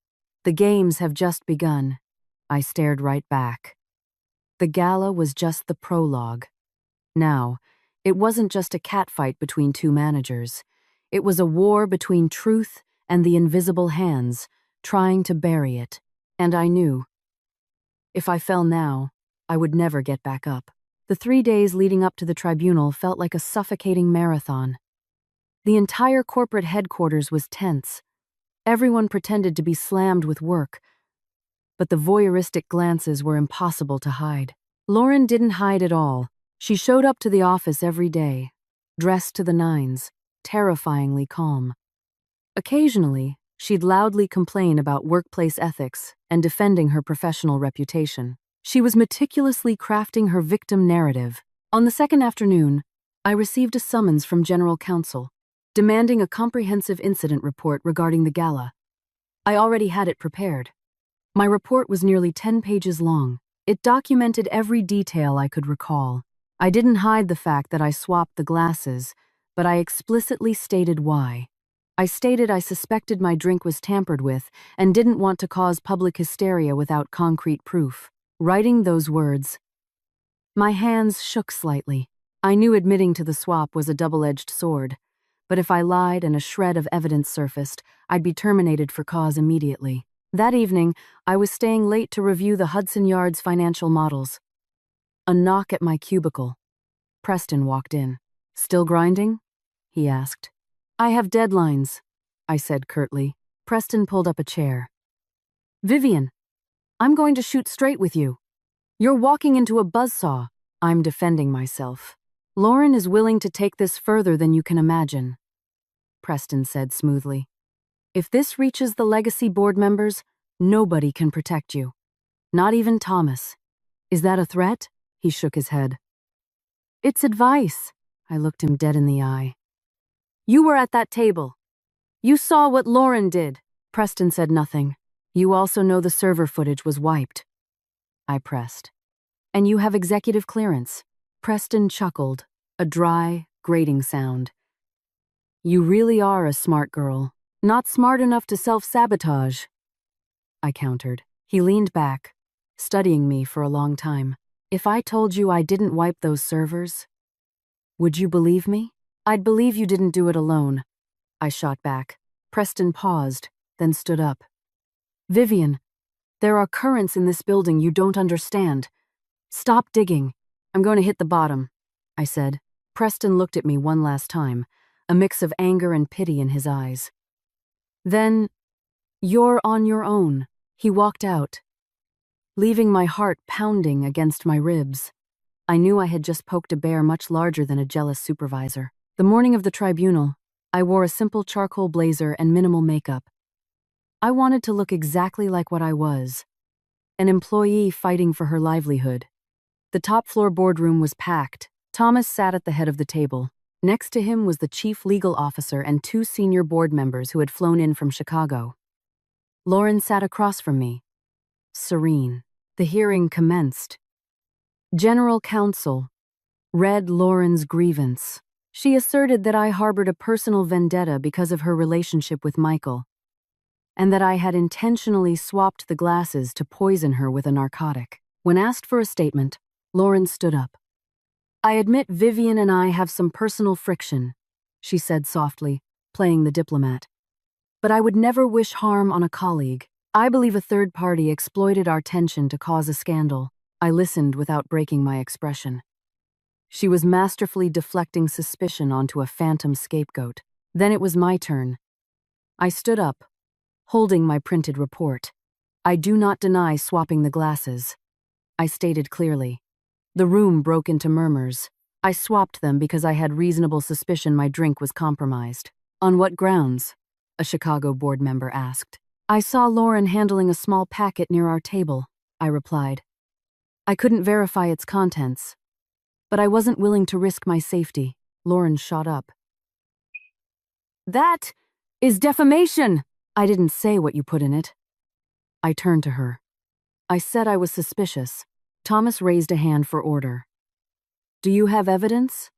"The games have just begun." I stared right back. The gala was just the prologue. Now, it wasn't just a catfight between two managers. It was a war between truth and the invisible hands, trying to bury it. And I knew. If I fell now, I would never get back up. The 3 days leading up to the tribunal felt like a suffocating marathon. The entire corporate headquarters was tense. Everyone pretended to be slammed with work, but the voyeuristic glances were impossible to hide. Lauren didn't hide at all. She showed up to the office every day, dressed to the nines, terrifyingly calm. Occasionally, she'd loudly complain about workplace ethics and defending her professional reputation. She was meticulously crafting her victim narrative. On the second afternoon, I received a summons from General Counsel, demanding a comprehensive incident report regarding the gala. I already had it prepared. My report was nearly 10 pages long. It documented every detail I could recall. I didn't hide the fact that I swapped the glasses, but I explicitly stated why. I stated I suspected my drink was tampered with and didn't want to cause public hysteria without concrete proof. Writing those words, my hands shook slightly. I knew admitting to the swap was a double-edged sword, but if I lied and a shred of evidence surfaced, I'd be terminated for cause immediately. That evening, I was staying late to review the Hudson Yards financial models. A knock at my cubicle. Preston walked in. "Still grinding?" he asked. "I have deadlines," I said curtly. Preston pulled up a chair. "Vivian, I'm going to shoot straight with you. You're walking into a buzzsaw." I'm defending myself. "Lauren is willing to take this further than you can imagine," Preston said smoothly. "If this reaches the legacy board members, nobody can protect you. Not even Thomas." "Is that a threat?" He shook his head. "It's advice." I looked him dead in the eye. "You were at that table. You saw what Lauren did." Preston said nothing. "You also know the server footage was wiped," I pressed. "And you have executive clearance." Preston chuckled, a dry, grating sound. "You really are a smart girl. Not smart enough to self-sabotage," I countered. He leaned back, studying me for a long time. "If I told you I didn't wipe those servers, would you believe me?" "I'd believe you didn't do it alone," I shot back. Preston paused, then stood up. "Vivian, there are currents in this building you don't understand. Stop digging. I'm going to hit the bottom," I said. Preston looked at me one last time, a mix of anger and pity in his eyes. "Then, you're on your own." He walked out, leaving my heart pounding against my ribs. I knew I had just poked a bear much larger than a jealous supervisor. The morning of the tribunal, I wore a simple charcoal blazer and minimal makeup. I wanted to look exactly like what I was, an employee fighting for her livelihood. The top-floor boardroom was packed. Thomas sat at the head of the table. Next to him was the chief legal officer and 2 senior board members who had flown in from Chicago. Lauren sat across from me, serene. The hearing commenced. General counsel read Lauren's grievance. She asserted that I harbored a personal vendetta because of her relationship with Michael, and that I had intentionally swapped the glasses to poison her with a narcotic. When asked for a statement, Lauren stood up. "I admit Vivian and I have some personal friction," she said softly, playing the diplomat. "But I would never wish harm on a colleague. I believe a third party exploited our tension to cause a scandal." I listened without breaking my expression. She was masterfully deflecting suspicion onto a phantom scapegoat. Then it was my turn. I stood up, holding my printed report. "I do not deny swapping the glasses," I stated clearly. The room broke into murmurs. "I swapped them because I had reasonable suspicion my drink was compromised." "On what grounds?" a Chicago board member asked. "I saw Lauren handling a small packet near our table," I replied. "I couldn't verify its contents, but I wasn't willing to risk my safety." Lauren shot up. "That is defamation!" "I didn't say what you put in it." I turned to her. "I said I was suspicious." Thomas raised a hand for order. "Do you have evidence?"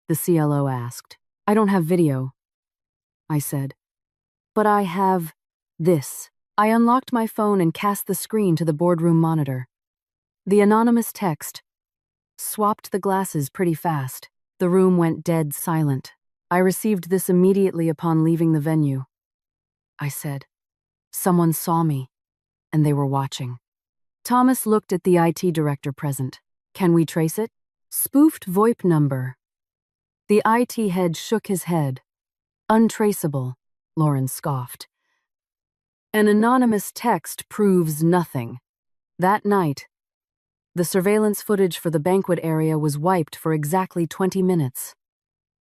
the CLO asked. "I don't have video," I said. "But I have this." I unlocked my phone and cast the screen to the boardroom monitor. The anonymous text swapped the glasses pretty fast. The room went dead silent. "I received this immediately upon leaving the venue," I said. "Someone saw me, and they were watching." Thomas looked at the IT director present. "Can we trace it?" "Spoofed VoIP number." The IT head shook his head. "Untraceable," Lauren scoffed. "An anonymous text proves nothing." That night, the surveillance footage for the banquet area was wiped for exactly 20 minutes.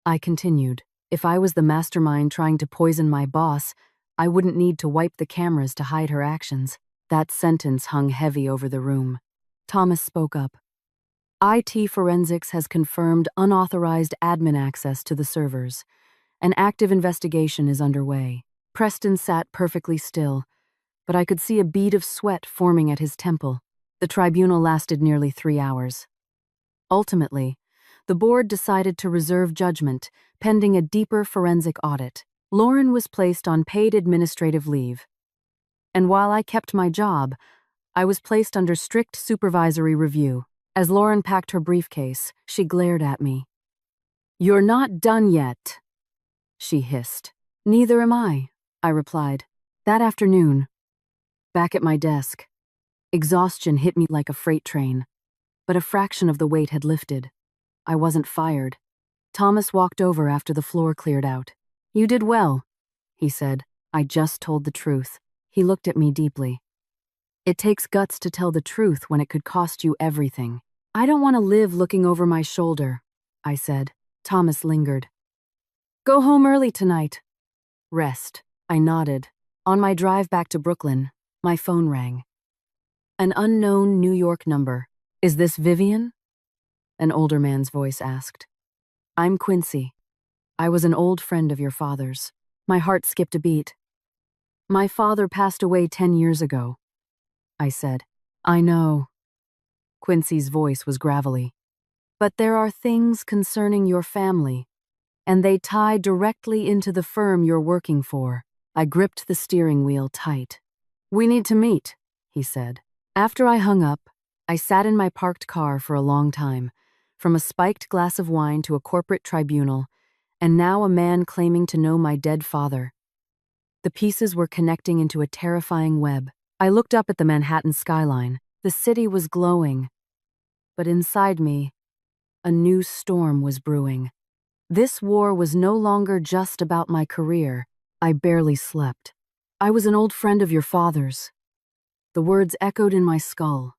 I continued. If I was the mastermind trying to poison my boss, I wouldn't need to wipe the cameras to hide her actions. That sentence hung heavy over the room. Thomas spoke up. "IT Forensics has confirmed unauthorized admin access to the servers. An active investigation is underway." Preston sat perfectly still, but I could see a bead of sweat forming at his temple. The tribunal lasted nearly 3 hours. Ultimately, The board decided to reserve judgment, pending a deeper forensic audit. Lauren was placed on paid administrative leave. And while I kept my job, I was placed under strict supervisory review. As Lauren packed her briefcase, she glared at me. "You're not done yet," she hissed. "Neither am I," I replied. That afternoon, back at my desk, exhaustion hit me like a freight train, but a fraction of the weight had lifted. I wasn't fired. Thomas walked over after the floor cleared out. "You did well," he said. "I just told the truth." He looked at me deeply. "It takes guts to tell the truth when it could cost you everything." "I don't want to live looking over my shoulder," I said. Thomas lingered. "Go home early tonight." "Rest." I nodded. On my drive back to Brooklyn, my phone rang. An unknown New York number. "Is this Vivian?" An older man's voice asked. "I'm Quincy. I was an old friend of your father's." My heart skipped a beat. "My father passed away 10 years ago," I said. "I know." Quincy's voice was gravelly. "But there are things concerning your family, and they tie directly into the firm you're working for." I gripped the steering wheel tight. "We need to meet," he said. After I hung up, I sat in my parked car for a long time, from a spiked glass of wine to a corporate tribunal, and now a man claiming to know my dead father. The pieces were connecting into a terrifying web. I looked up at the Manhattan skyline. The city was glowing. But inside me, a new storm was brewing. This war was no longer just about my career. I barely slept. "I was an old friend of your father's." The words echoed in my skull.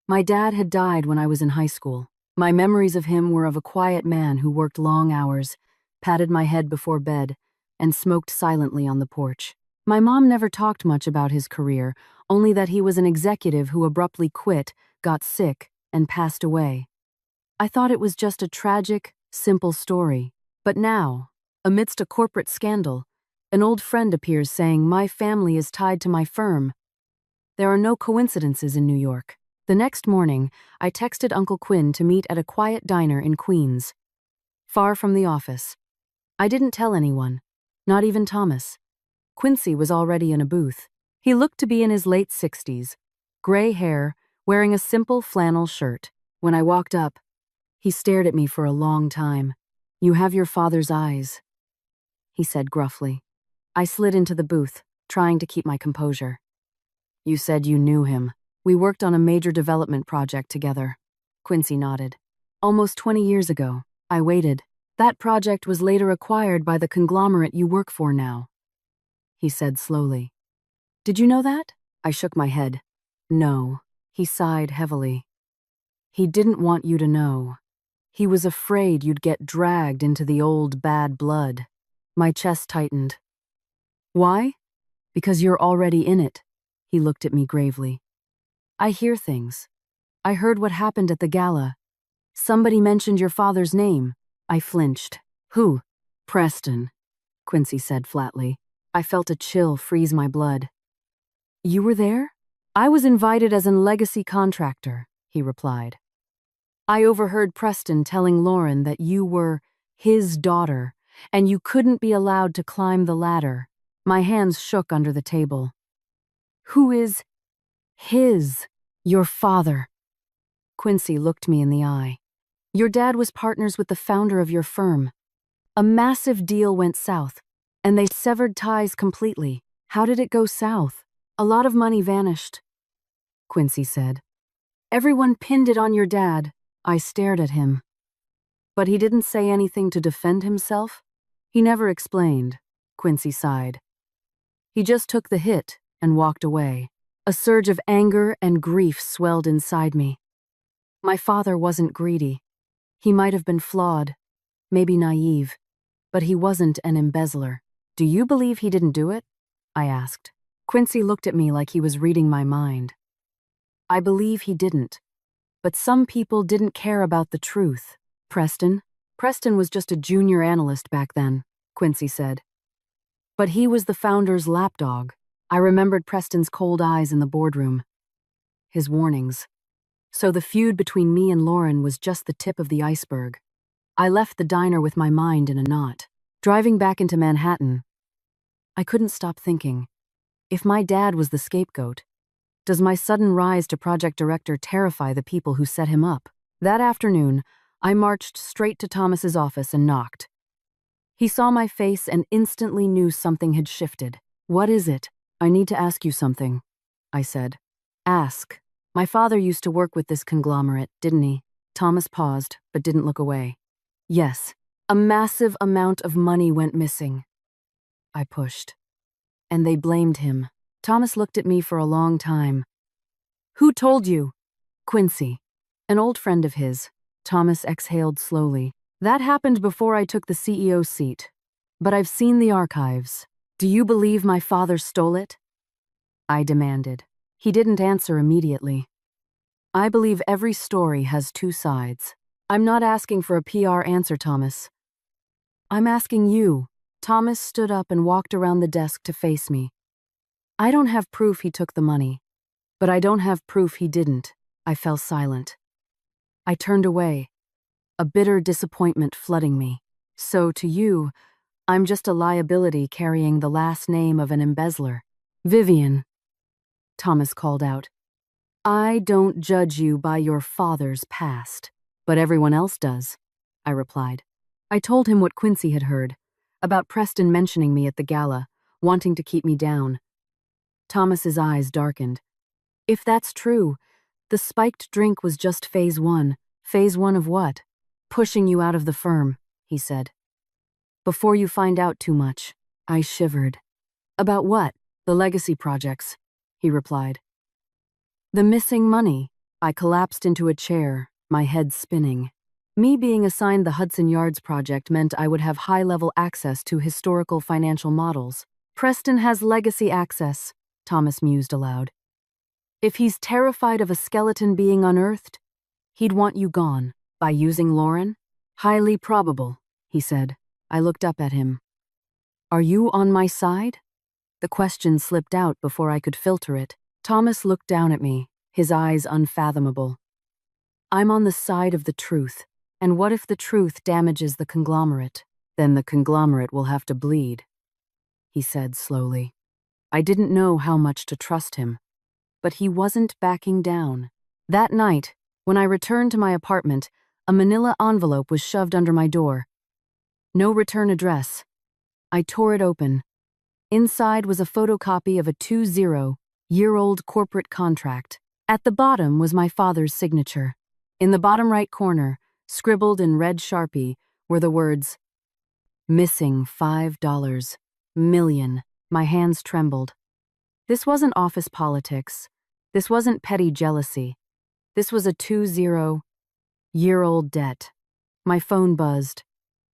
My dad had died when I was in high school. My memories of him were of a quiet man who worked long hours, patted my head before bed, and smoked silently on the porch. My mom never talked much about his career, only that he was an executive who abruptly quit, got sick, and passed away. I thought it was just a tragic, simple story. But now, amidst a corporate scandal, an old friend appears saying my family is tied to my firm. There are no coincidences in New York. The next morning, I texted Uncle Quinn to meet at a quiet diner in Queens, far from the office. I didn't tell anyone, not even Thomas. Quincy was already in a booth. He looked to be in his late 60s, gray hair, wearing a simple flannel shirt. When I walked up, he stared at me for a long time. "You have your father's eyes," he said gruffly. I slid into the booth, trying to keep my composure. "You said you knew him. We worked on a major development project together." Quincy nodded. "Almost 20 years ago." I waited. "That project was later acquired by the conglomerate you work for now," he said slowly. "Did you know that?" I shook my head. "No." He sighed heavily. "He didn't want you to know. He was afraid you'd get dragged into the old bad blood." My chest tightened. "Why?" "Because you're already in it." He looked at me gravely. "I hear things. I heard what happened at the gala. Somebody mentioned your father's name." I flinched. "Who?" "Preston," Quincy said flatly. I felt a chill freeze my blood. "You were there?" "I was invited as a legacy contractor," he replied. "I overheard Preston telling Lauren that you were his daughter, and you couldn't be allowed to climb the ladder." My hands shook under the table. "Who is his?" "Your father." Quincy looked me in the eye. "Your dad was partners with the founder of your firm. A massive deal went south, and they severed ties completely." "How did it go south?" "A lot of money vanished," Quincy said. "Everyone pinned it on your dad." I stared at him. "But he didn't say anything to defend himself?" "He never explained," Quincy sighed. "He just took the hit and walked away." A surge of anger and grief swelled inside me. My father wasn't greedy. He might have been flawed, maybe naive, but he wasn't an embezzler. "Do you believe he didn't do it?" I asked. Quincy looked at me like he was reading my mind. "I believe he didn't, but some people didn't care about the truth." Preston was just a junior analyst back then," Quincy said. "But he was the founder's lapdog." I remembered Preston's cold eyes in the boardroom. His warnings. So the feud between me and Lauren was just the tip of the iceberg. I left the diner with my mind in a knot. Driving back into Manhattan, I couldn't stop thinking, if my dad was the scapegoat, does my sudden rise to project director terrify the people who set him up? That afternoon, I marched straight to Thomas's office and knocked. He saw my face and instantly knew something had shifted. "What is it?" "I need to ask you something," I said. "Ask." "My father used to work with this conglomerate, didn't he?" Thomas paused, but didn't look away. "Yes. A massive amount of money went missing." I pushed. "And they blamed him." Thomas looked at me for a long time. "Who told you?" "Quincy. An old friend of his." Thomas exhaled slowly. "That happened before I took the CEO seat. But I've seen the archives. Do you believe my father stole it?" I demanded. He didn't answer immediately. "I believe every story has two sides. I'm not asking for a PR answer, Thomas. I'm asking you." Thomas stood up and walked around the desk to face me. "I don't have proof he took the money, but I don't have proof he didn't." I fell silent. I turned away, a bitter disappointment flooding me. "So to you, I'm just a liability carrying the last name of an embezzler." "Vivian," Thomas called out, "I don't judge you by your father's past, but everyone else does," I replied. I told him what Quincy had heard, about Preston mentioning me at the gala, wanting to keep me down. Thomas's eyes darkened. "If that's true, the spiked drink was just phase one." "Phase one of what?" "Pushing you out of the firm," he said. "Before you find out too much." I shivered. "About what?" "The legacy projects," he replied. "The missing money." I collapsed into a chair, my head spinning. Me being assigned the Hudson Yards project meant I would have high-level access to historical financial models. "Preston has legacy access," Thomas mused aloud. "If he's terrified of a skeleton being unearthed, he'd want you gone. By using Lauren?" "Highly probable," he said. I looked up at him. "Are you on my side?" The question slipped out before I could filter it. Thomas looked down at me, his eyes unfathomable. "I'm on the side of the truth. And what if the truth damages the conglomerate? Then the conglomerate will have to bleed," he said slowly. I didn't know how much to trust him, but he wasn't backing down. That night, when I returned to my apartment, a manila envelope was shoved under my door. No return address. I tore it open. Inside was a photocopy of a 20-year-old corporate contract. At the bottom was my father's signature. In the bottom right corner, scribbled in red Sharpie, were the words, "Missing $5 million." My hands trembled. This wasn't office politics. This wasn't petty jealousy. This was a 20-year-old debt. My phone buzzed.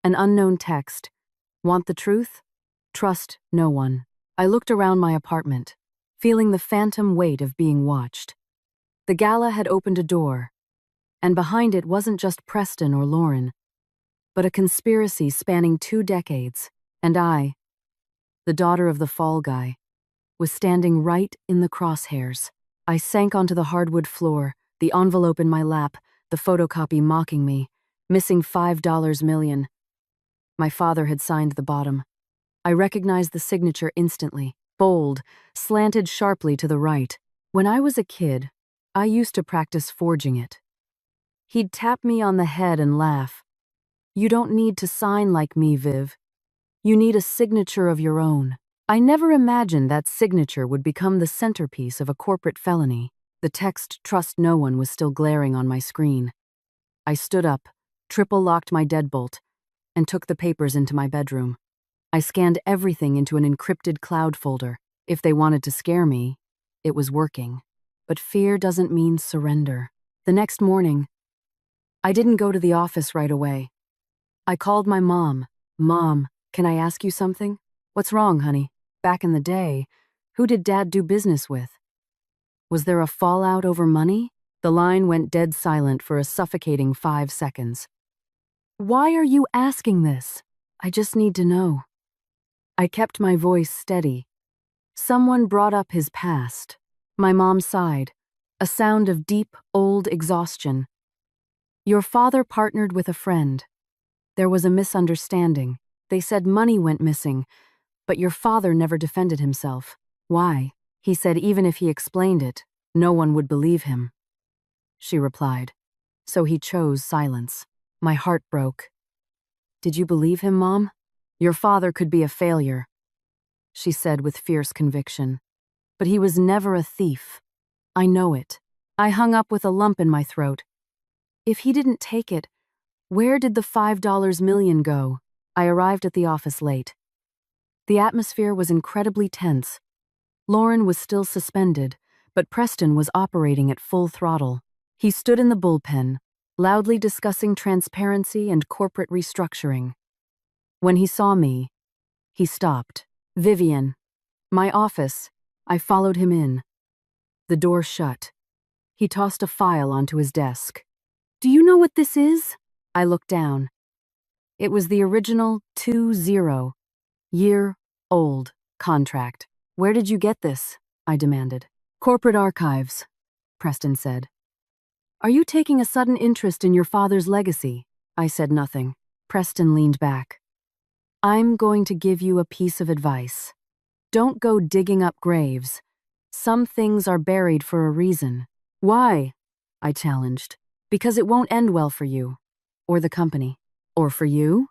An unknown text. "Want the truth? Trust no one." I looked around my apartment, feeling the phantom weight of being watched. The gala had opened a door, and behind it wasn't just Preston or Lauren, but a conspiracy spanning 2 decades, and I, the daughter of the fall guy, was standing right in the crosshairs. I sank onto the hardwood floor, the envelope in my lap, the photocopy mocking me. "Missing $5 million." My father had signed the bottom. I recognized the signature instantly, bold, slanted sharply to the right. When I was a kid, I used to practice forging it. He'd tap me on the head and laugh. "You don't need to sign like me, Viv. You need a signature of your own." I never imagined that signature would become the centerpiece of a corporate felony. The text "Trust no one" was still glaring on my screen. I stood up, triple-locked my deadbolt, and took the papers into my bedroom. I scanned everything into an encrypted cloud folder. If they wanted to scare me, it was working. But fear doesn't mean surrender. The next morning, I didn't go to the office right away. I called my mom. "Mom, can I ask you something?" "What's wrong, honey?" "Back in the day, who did Dad do business with? Was there a fallout over money?" The line went dead silent for a suffocating 5 seconds. "Why are you asking this?" "I just need to know." I kept my voice steady. Someone brought up his past. My mom sighed, a sound of deep, old exhaustion. "Your father partnered with a friend. There was a misunderstanding. They said money went missing, but your father never defended himself. Why? He said even if he explained it, no one would believe him. She replied. So he chose silence. My heart broke. Did you believe him, Mom? Your father could be a failure, she said with fierce conviction. But he was never a thief. I know it. I hung up with a lump in my throat. If he didn't take it, where did the $5 million go? I arrived at the office late. The atmosphere was incredibly tense. Lauren was still suspended, but Preston was operating at full throttle. He stood in the bullpen, loudly discussing transparency and corporate restructuring. When he saw me, he stopped. Vivian. My office. I followed him in. The door shut. He tossed a file onto his desk. Do you know what this is? I looked down. It was the original 20-year-old contract. Where did you get this? I demanded. Corporate archives, Preston said. Are you taking a sudden interest in your father's legacy? I said nothing. Preston leaned back. I'm going to give you a piece of advice. Don't go digging up graves. Some things are buried for a reason. Why? I challenged. Because it won't end well for you. Or the company. Or for you?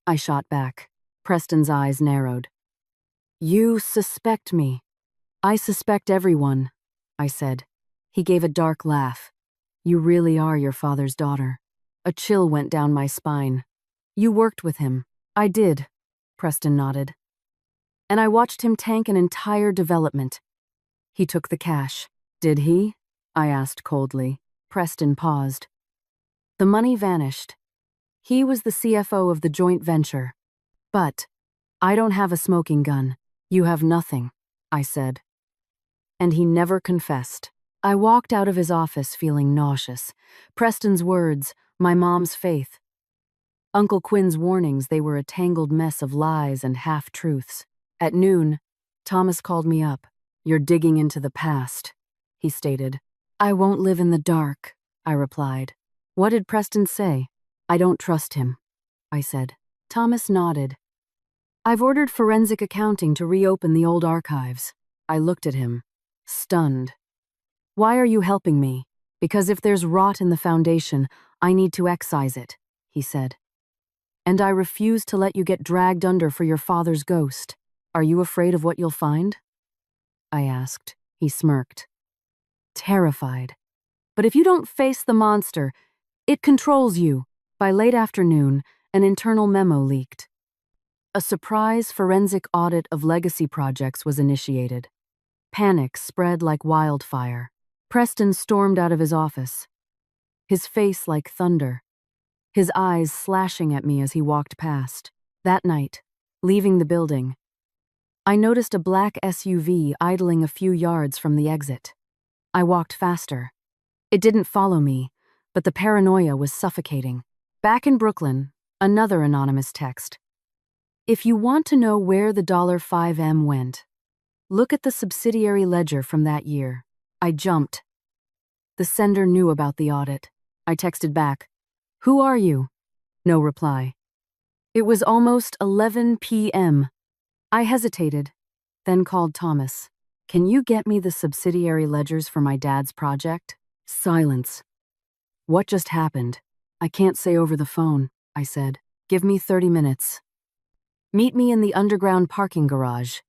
I shot back. Preston's eyes narrowed. You suspect me. I suspect everyone, I said. He gave a dark laugh. You really are your father's daughter. A chill went down my spine. You worked with him. I did, Preston nodded. And I watched him tank an entire development. He took the cash. Did he? I asked coldly. Preston paused. The money vanished. He was the CFO of the joint venture. But I don't have a smoking gun. You have nothing, I said. And he never confessed. I walked out of his office feeling nauseous. Preston's words, my mom's faith. Uncle Quinn's warnings, they were a tangled mess of lies and half-truths. At noon, Thomas called me up. You're digging into the past, he stated. I won't live in the dark, I replied. What did Preston say? I don't trust him, I said. Thomas nodded. I've ordered forensic accounting to reopen the old archives. I looked at him, stunned. Why are you helping me? Because if there's rot in the foundation, I need to excise it, he said. And I refuse to let you get dragged under for your father's ghost. Are you afraid of what you'll find? I asked. He smirked. Terrified. But if you don't face the monster, it controls you. By late afternoon, an internal memo leaked. A surprise forensic audit of legacy projects was initiated. Panic spread like wildfire. Preston stormed out of his office, his face like thunder, his eyes slashing at me as he walked past. That night, leaving the building, I noticed a black SUV idling a few yards from the exit. I walked faster. It didn't follow me, but the paranoia was suffocating. Back in Brooklyn, another anonymous text. If you want to know where the $5M went, look at the subsidiary ledger from that year. I jumped. The sender knew about the audit. I texted back, Who are you? No reply. It was almost 11 p.m. I hesitated, then called Thomas. Can you get me the subsidiary ledgers for my dad's project? Silence. What just happened? I can't say over the phone, I said. Give me 30 minutes. Meet me in the underground parking garage,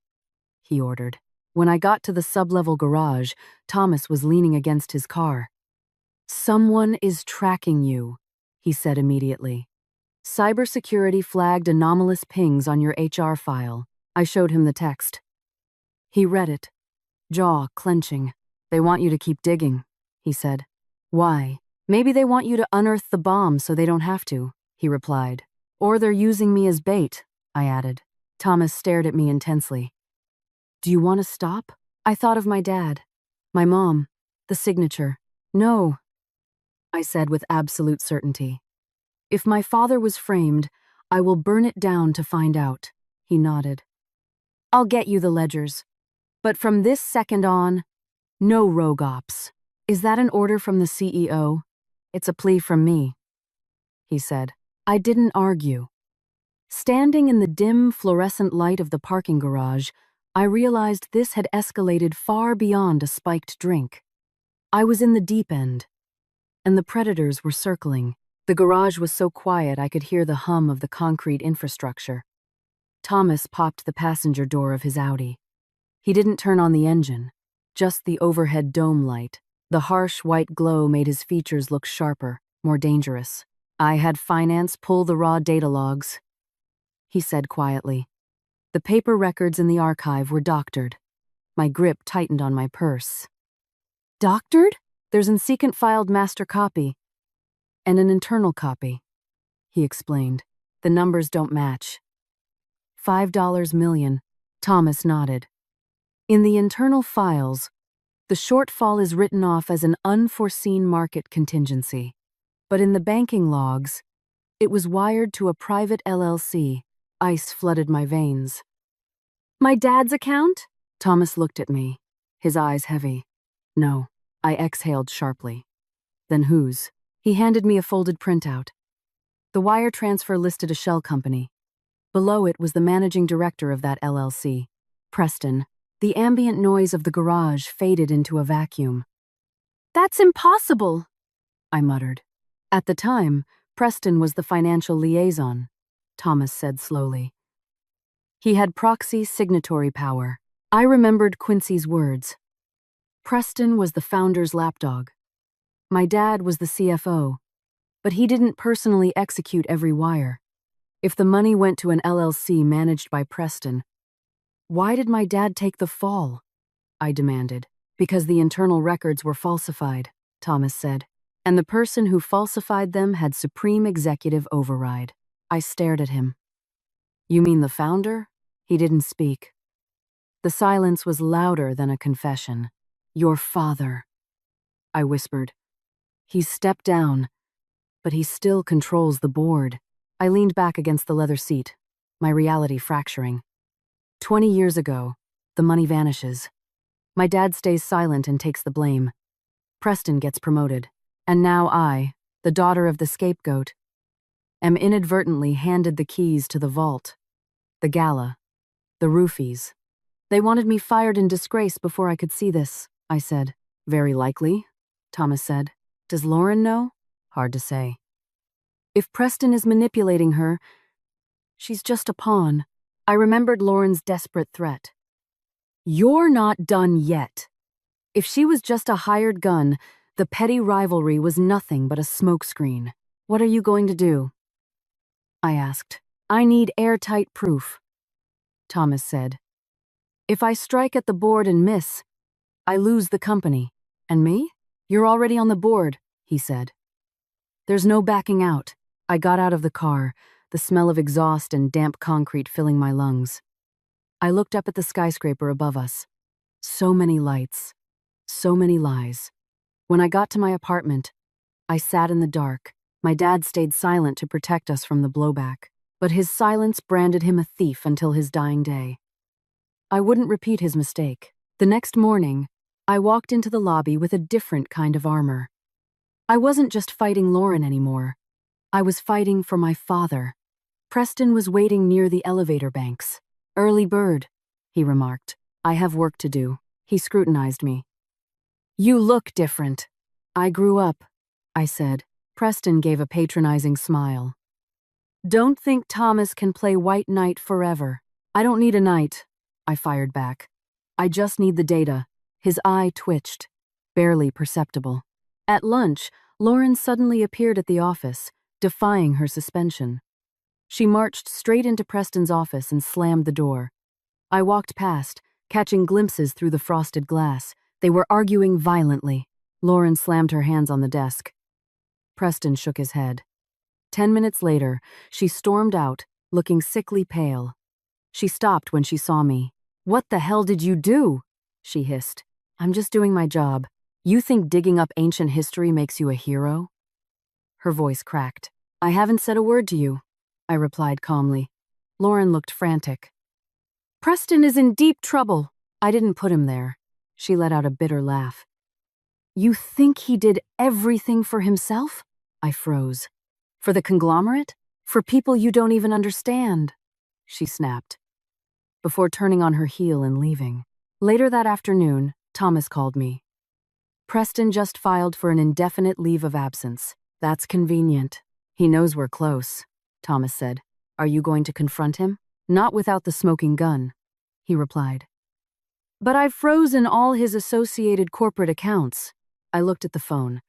he ordered. When I got to the sub-level garage, Thomas was leaning against his car. Someone is tracking you, he said immediately. Cybersecurity flagged anomalous pings on your HR file. I showed him the text. He read it, jaw clenching. They want you to keep digging, he said. Why? Maybe they want you to unearth the bomb so they don't have to, he replied. Or they're using me as bait, I added. Thomas stared at me intensely. Do you want to stop? I thought of my dad, my mom, the signature. No, I said with absolute certainty. If my father was framed, I will burn it down to find out, he nodded. I'll get you the ledgers. But from this second on, no rogue ops. Is that an order from the CEO? It's a plea from me, he said. I didn't argue. Standing in the dim, fluorescent light of the parking garage, I realized this had escalated far beyond a spiked drink. I was in the deep end, and the predators were circling. The garage was so quiet I could hear the hum of the concrete infrastructure. Thomas popped the passenger door of his Audi. He didn't turn on the engine, just the overhead dome light. The harsh white glow made his features look sharper, more dangerous. I had finance pull the raw data logs, he said quietly. The paper records in the archive were doctored. My grip tightened on my purse. Doctored? There's an second filed master copy. And an internal copy, he explained. The numbers don't match. $5 million, Thomas nodded. In the internal files, the shortfall is written off as an unforeseen market contingency. But in the banking logs, it was wired to a private LLC. Ice flooded my veins. My dad's account? Thomas looked at me, his eyes heavy. No, I exhaled sharply. Then whose? He handed me a folded printout. The wire transfer listed a shell company. Below it was the managing director of that LLC, Preston. The ambient noise of the garage faded into a vacuum. That's impossible, I muttered. At the time, Preston was the financial liaison, Thomas said slowly. He had proxy signatory power. I remembered Quincy's words. Preston was the founder's lapdog. My dad was the CFO, but he didn't personally execute every wire. If the money went to an LLC managed by Preston, why did my dad take the fall? I demanded. Because the internal records were falsified, Thomas said, and the person who falsified them had supreme executive override. I stared at him. You mean the founder? He didn't speak. The silence was louder than a confession. Your father, I whispered. He's stepped down, but he still controls the board. I leaned back against the leather seat, my reality fracturing. 20 years ago, the money vanishes. My dad stays silent and takes the blame. Preston gets promoted. And now I, the daughter of the scapegoat, am inadvertently handed the keys to the vault, the Gala, the roofies. They wanted me fired in disgrace before I could see this, I said. Very likely, Thomas said. Does Lauren know? Hard to say. If Preston is manipulating her, she's just a pawn. I remembered Lauren's desperate threat. You're not done yet. If she was just a hired gun, the petty rivalry was nothing but a smokescreen. What are you going to do? I asked. I need airtight proof, Thomas said. If I strike at the board and miss, I lose the company. And me? You're already on the board, he said. There's no backing out. I got out of the car, the smell of exhaust and damp concrete filling my lungs. I looked up at the skyscraper above us. So many lights, so many lies. When I got to my apartment, I sat in the dark. My dad stayed silent to protect us from the blowback, but his silence branded him a thief until his dying day. I wouldn't repeat his mistake. The next morning, I walked into the lobby with a different kind of armor. I wasn't just fighting Lauren anymore. I was fighting for my father. Preston was waiting near the elevator banks. Early bird, he remarked. I have work to do. He scrutinized me. You look different. I grew up, I said. Preston gave a patronizing smile. Don't think Thomas can play White Knight forever. I don't need a knight, I fired back. I just need the data. His eye twitched, barely perceptible. At lunch, Lauren suddenly appeared at the office, defying her suspension. She marched straight into Preston's office and slammed the door. I walked past, catching glimpses through the frosted glass. They were arguing violently. Lauren slammed her hands on the desk. Preston shook his head. 10 minutes later, she stormed out, looking sickly pale. She stopped when she saw me. What the hell did you do? She hissed. I'm just doing my job. You think digging up ancient history makes you a hero? Her voice cracked. I haven't said a word to you, I replied calmly. Lauren looked frantic. Preston is in deep trouble. I didn't put him there. She let out a bitter laugh. You think he did everything for himself? I froze. For the conglomerate? For people you don't even understand, she snapped, before turning on her heel and leaving. Later that afternoon, Thomas called me. Preston just filed for an indefinite leave of absence. That's convenient. He knows we're close, Thomas said. Are you going to confront him? Not without the smoking gun, he replied. But I've frozen all his associated corporate accounts. I looked at the phone.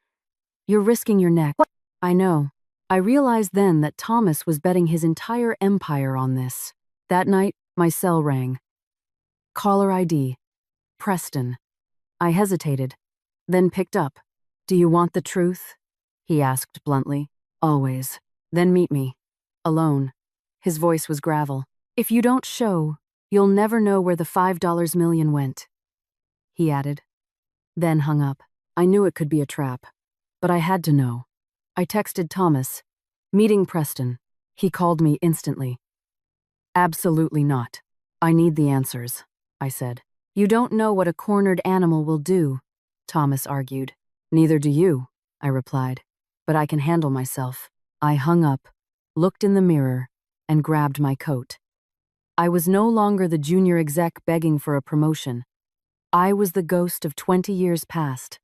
You're risking your neck. What? I know. I realized then that Thomas was betting his entire empire on this. That night, my cell rang. Caller ID. Preston. I hesitated, then picked up. Do you want the truth? He asked bluntly. Always. Then meet me. Alone. His voice was gravel. If you don't show, you'll never know where the $5 million went, he added. Then hung up. I knew it could be a trap, but I had to know. I texted Thomas. Meeting Preston. He called me instantly. Absolutely not. I need the answers, I said. You don't know what a cornered animal will do, Thomas argued. Neither do you, I replied. But I can handle myself. I hung up, looked in the mirror, and grabbed my coat. I was no longer the junior exec begging for a promotion. I was the ghost of 20 years past,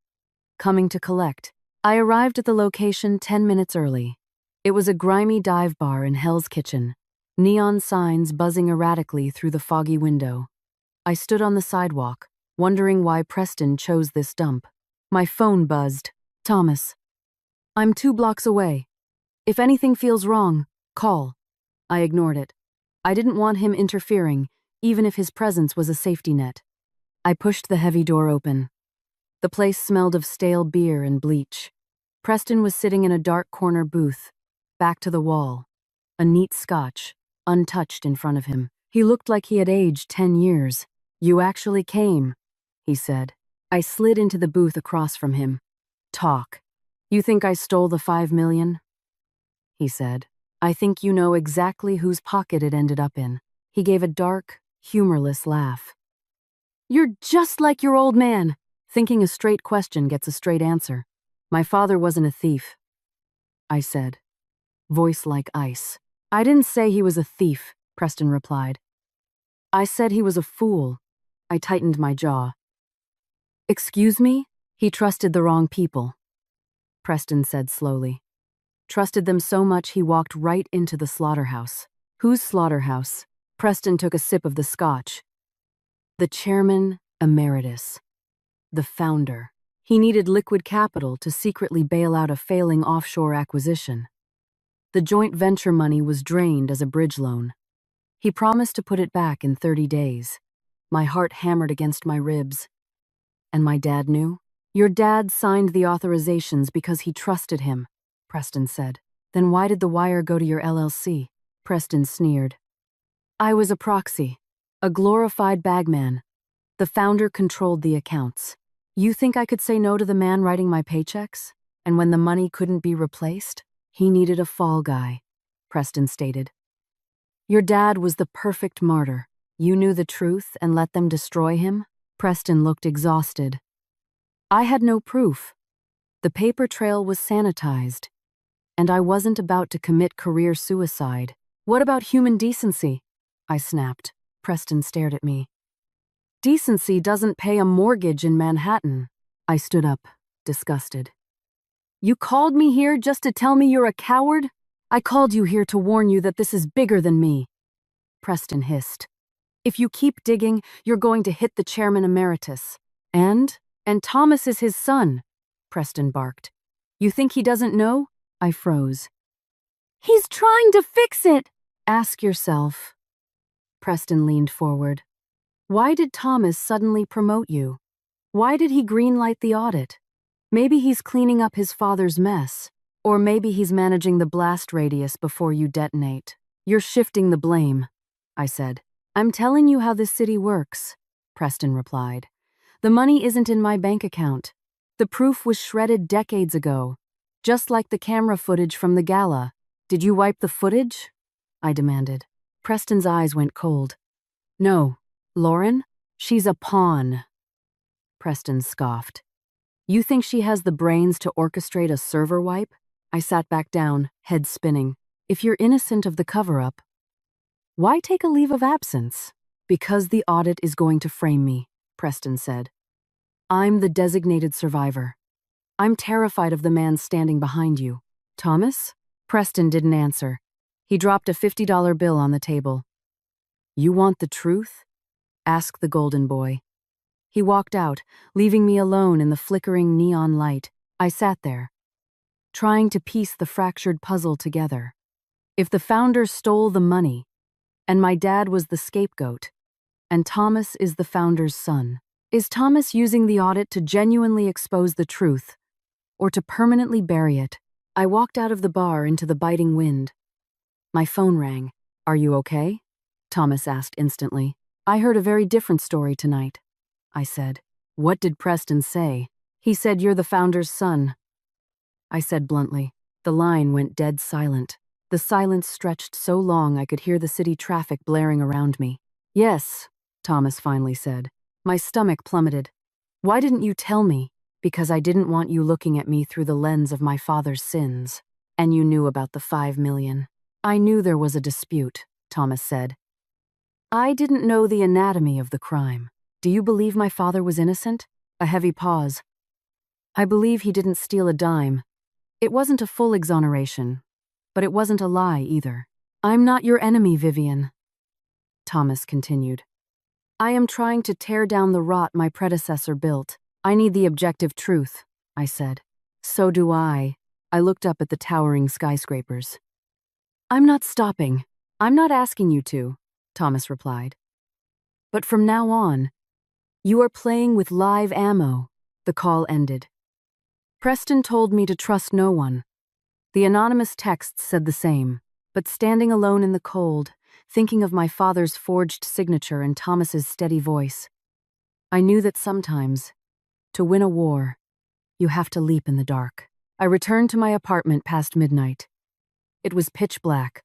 coming to collect. I arrived at the location 10 minutes early. It was a grimy dive bar in Hell's Kitchen, neon signs buzzing erratically through the foggy window. I stood on the sidewalk, wondering why Preston chose this dump. My phone buzzed. Thomas. I'm 2 blocks away. If anything feels wrong, call. I ignored it. I didn't want him interfering, even if his presence was a safety net. I pushed the heavy door open. The place smelled of stale beer and bleach. Preston was sitting in a dark corner booth, back to the wall, a neat scotch, untouched in front of him. He looked like he had aged 10 years. You actually came, he said. I slid into the booth across from him. Talk. You think I stole the $5 million? He said. I think you know exactly whose pocket it ended up in. He gave a dark, humorless laugh. You're just like your old man. Thinking a straight question gets a straight answer. My father wasn't a thief, I said, voice like ice. I didn't say he was a thief, Preston replied. I said he was a fool. I tightened my jaw. Excuse me? He trusted the wrong people, Preston said slowly. Trusted them so much he walked right into the slaughterhouse. Whose slaughterhouse? Preston took a sip of the scotch. The chairman emeritus. The founder. He needed liquid capital to secretly bail out a failing offshore acquisition. The joint venture money was drained as a bridge loan. He promised to put it back in 30 days. My heart hammered against my ribs. And my dad knew? Your dad signed the authorizations because he trusted him, Preston said. Then why did the wire go to your LLC? Preston sneered. I was a proxy, a glorified bagman. The founder controlled the accounts. You think I could say no to the man writing my paychecks? And when the money couldn't be replaced? He needed a fall guy, Preston stated. Your dad was the perfect martyr. You knew the truth and let them destroy him? Preston looked exhausted. I had no proof. The paper trail was sanitized, and I wasn't about to commit career suicide. What about human decency? I snapped. Preston stared at me. Decency doesn't pay a mortgage in Manhattan. I stood up, disgusted. You called me here just to tell me you're a coward? I called you here to warn you that this is bigger than me. Preston hissed. If you keep digging, you're going to hit the chairman emeritus. And Thomas is his son, Preston barked. You think he doesn't know? I froze. He's trying to fix it! Ask yourself. Preston leaned forward. Why did Thomas suddenly promote you? Why did he greenlight the audit? Maybe he's cleaning up his father's mess. Or maybe he's managing the blast radius before you detonate. You're shifting the blame, I said. I'm telling you how this city works, Preston replied. The money isn't in my bank account. The proof was shredded decades ago, just like the camera footage from the Gala. Did you wipe the footage? I demanded. Preston's eyes went cold. No. Lauren? She's a pawn. Preston scoffed. You think she has the brains to orchestrate a server wipe? I sat back down, head spinning. If you're innocent of the cover-up, why take a leave of absence? Because the audit is going to frame me, Preston said. I'm the designated survivor. I'm terrified of the man standing behind you. Thomas? Preston didn't answer. He dropped a $50 bill on the table. You want the truth? Asked the golden boy. He walked out, leaving me alone in the flickering neon light. I sat there, trying to piece the fractured puzzle together. If the founder stole the money, and my dad was the scapegoat, and Thomas is the founder's son, is Thomas using the audit to genuinely expose the truth, or to permanently bury it? I walked out of the bar into the biting wind. My phone rang. Are you okay? Thomas asked instantly. I heard a very different story tonight, I said. What did Preston say? He said you're the founder's son. I said bluntly. The line went dead silent. The silence stretched so long I could hear the city traffic blaring around me. Yes, Thomas finally said. My stomach plummeted. Why didn't you tell me? Because I didn't want you looking at me through the lens of my father's sins. And you knew about the 5 million. I knew there was a dispute, Thomas said. I didn't know the anatomy of the crime. Do you believe my father was innocent? A heavy pause. I believe he didn't steal a dime. It wasn't a full exoneration, but it wasn't a lie either. I'm not your enemy, Vivian, Thomas continued. I am trying to tear down the rot my predecessor built. I need the objective truth, I said. So do I. I looked up at the towering skyscrapers. I'm not stopping. I'm not asking you to, Thomas replied. But from now on, you are playing with live ammo. The call ended. Preston told me to trust no one. The anonymous texts said the same, but standing alone in the cold, thinking of my father's forged signature and Thomas's steady voice, I knew that sometimes, to win a war, you have to leap in the dark. I returned to my apartment past midnight. It was pitch black.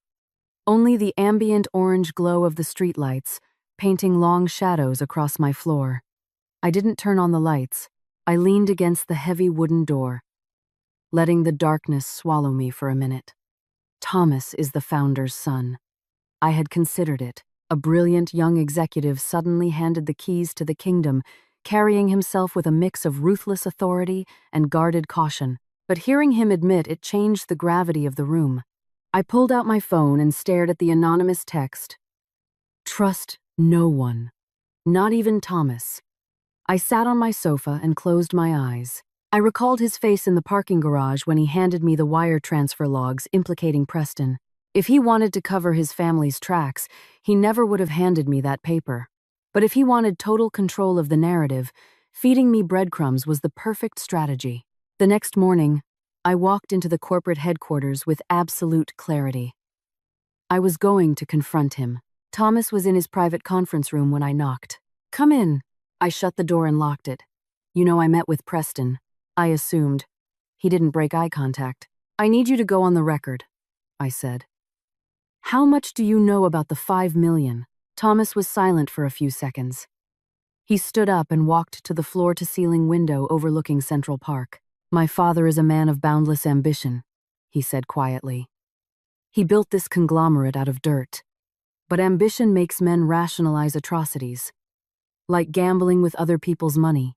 Only the ambient orange glow of the streetlights, painting long shadows across my floor. I didn't turn on the lights. I leaned against the heavy wooden door, letting the darkness swallow me for a minute. Thomas is the founder's son. I had considered it. A brilliant young executive suddenly handed the keys to the kingdom, carrying himself with a mix of ruthless authority and guarded caution. But hearing him admit it changed the gravity of the room. I pulled out my phone and stared at the anonymous text. Trust no one, not even Thomas. I sat on my sofa and closed my eyes. I recalled his face in the parking garage when he handed me the wire transfer logs implicating Preston. If he wanted to cover his family's tracks, he never would have handed me that paper. But if he wanted total control of the narrative, feeding me breadcrumbs was the perfect strategy. The next morning, I walked into the corporate headquarters with absolute clarity. I was going to confront him. Thomas was in his private conference room when I knocked. Come in. I shut the door and locked it. You know, I met with Preston. I assumed. He didn't break eye contact. I need you to go on the record, I said. How much do you know about the 5 million? Thomas was silent for a few seconds. He stood up and walked to the floor-to-ceiling window overlooking Central Park. My father is a man of boundless ambition, he said quietly. He built this conglomerate out of dirt. But ambition makes men rationalize atrocities, like gambling with other people's money,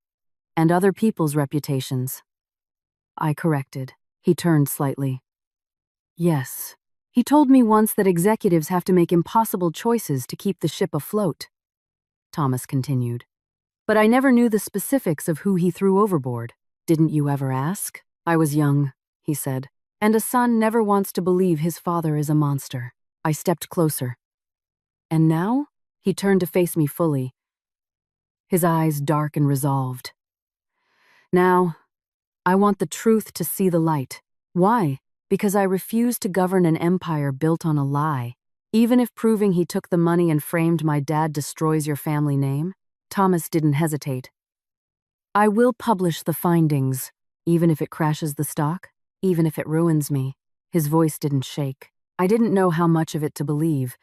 and other people's reputations. I corrected. He turned slightly. Yes. He told me once that executives have to make impossible choices to keep the ship afloat, Thomas continued. But I never knew the specifics of who he threw overboard. Didn't you ever ask? I was young, he said, and a son never wants to believe his father is a monster. I stepped closer. And now? He turned to face me fully, his eyes dark and resolved. Now, I want the truth to see the light. Why? Because I refuse to govern an empire built on a lie. Even if proving he took the money and framed my dad destroys your family name? Thomas didn't hesitate. I will publish the findings, even if it crashes the stock, even if it ruins me. His voice didn't shake. I didn't know how much of it to believe,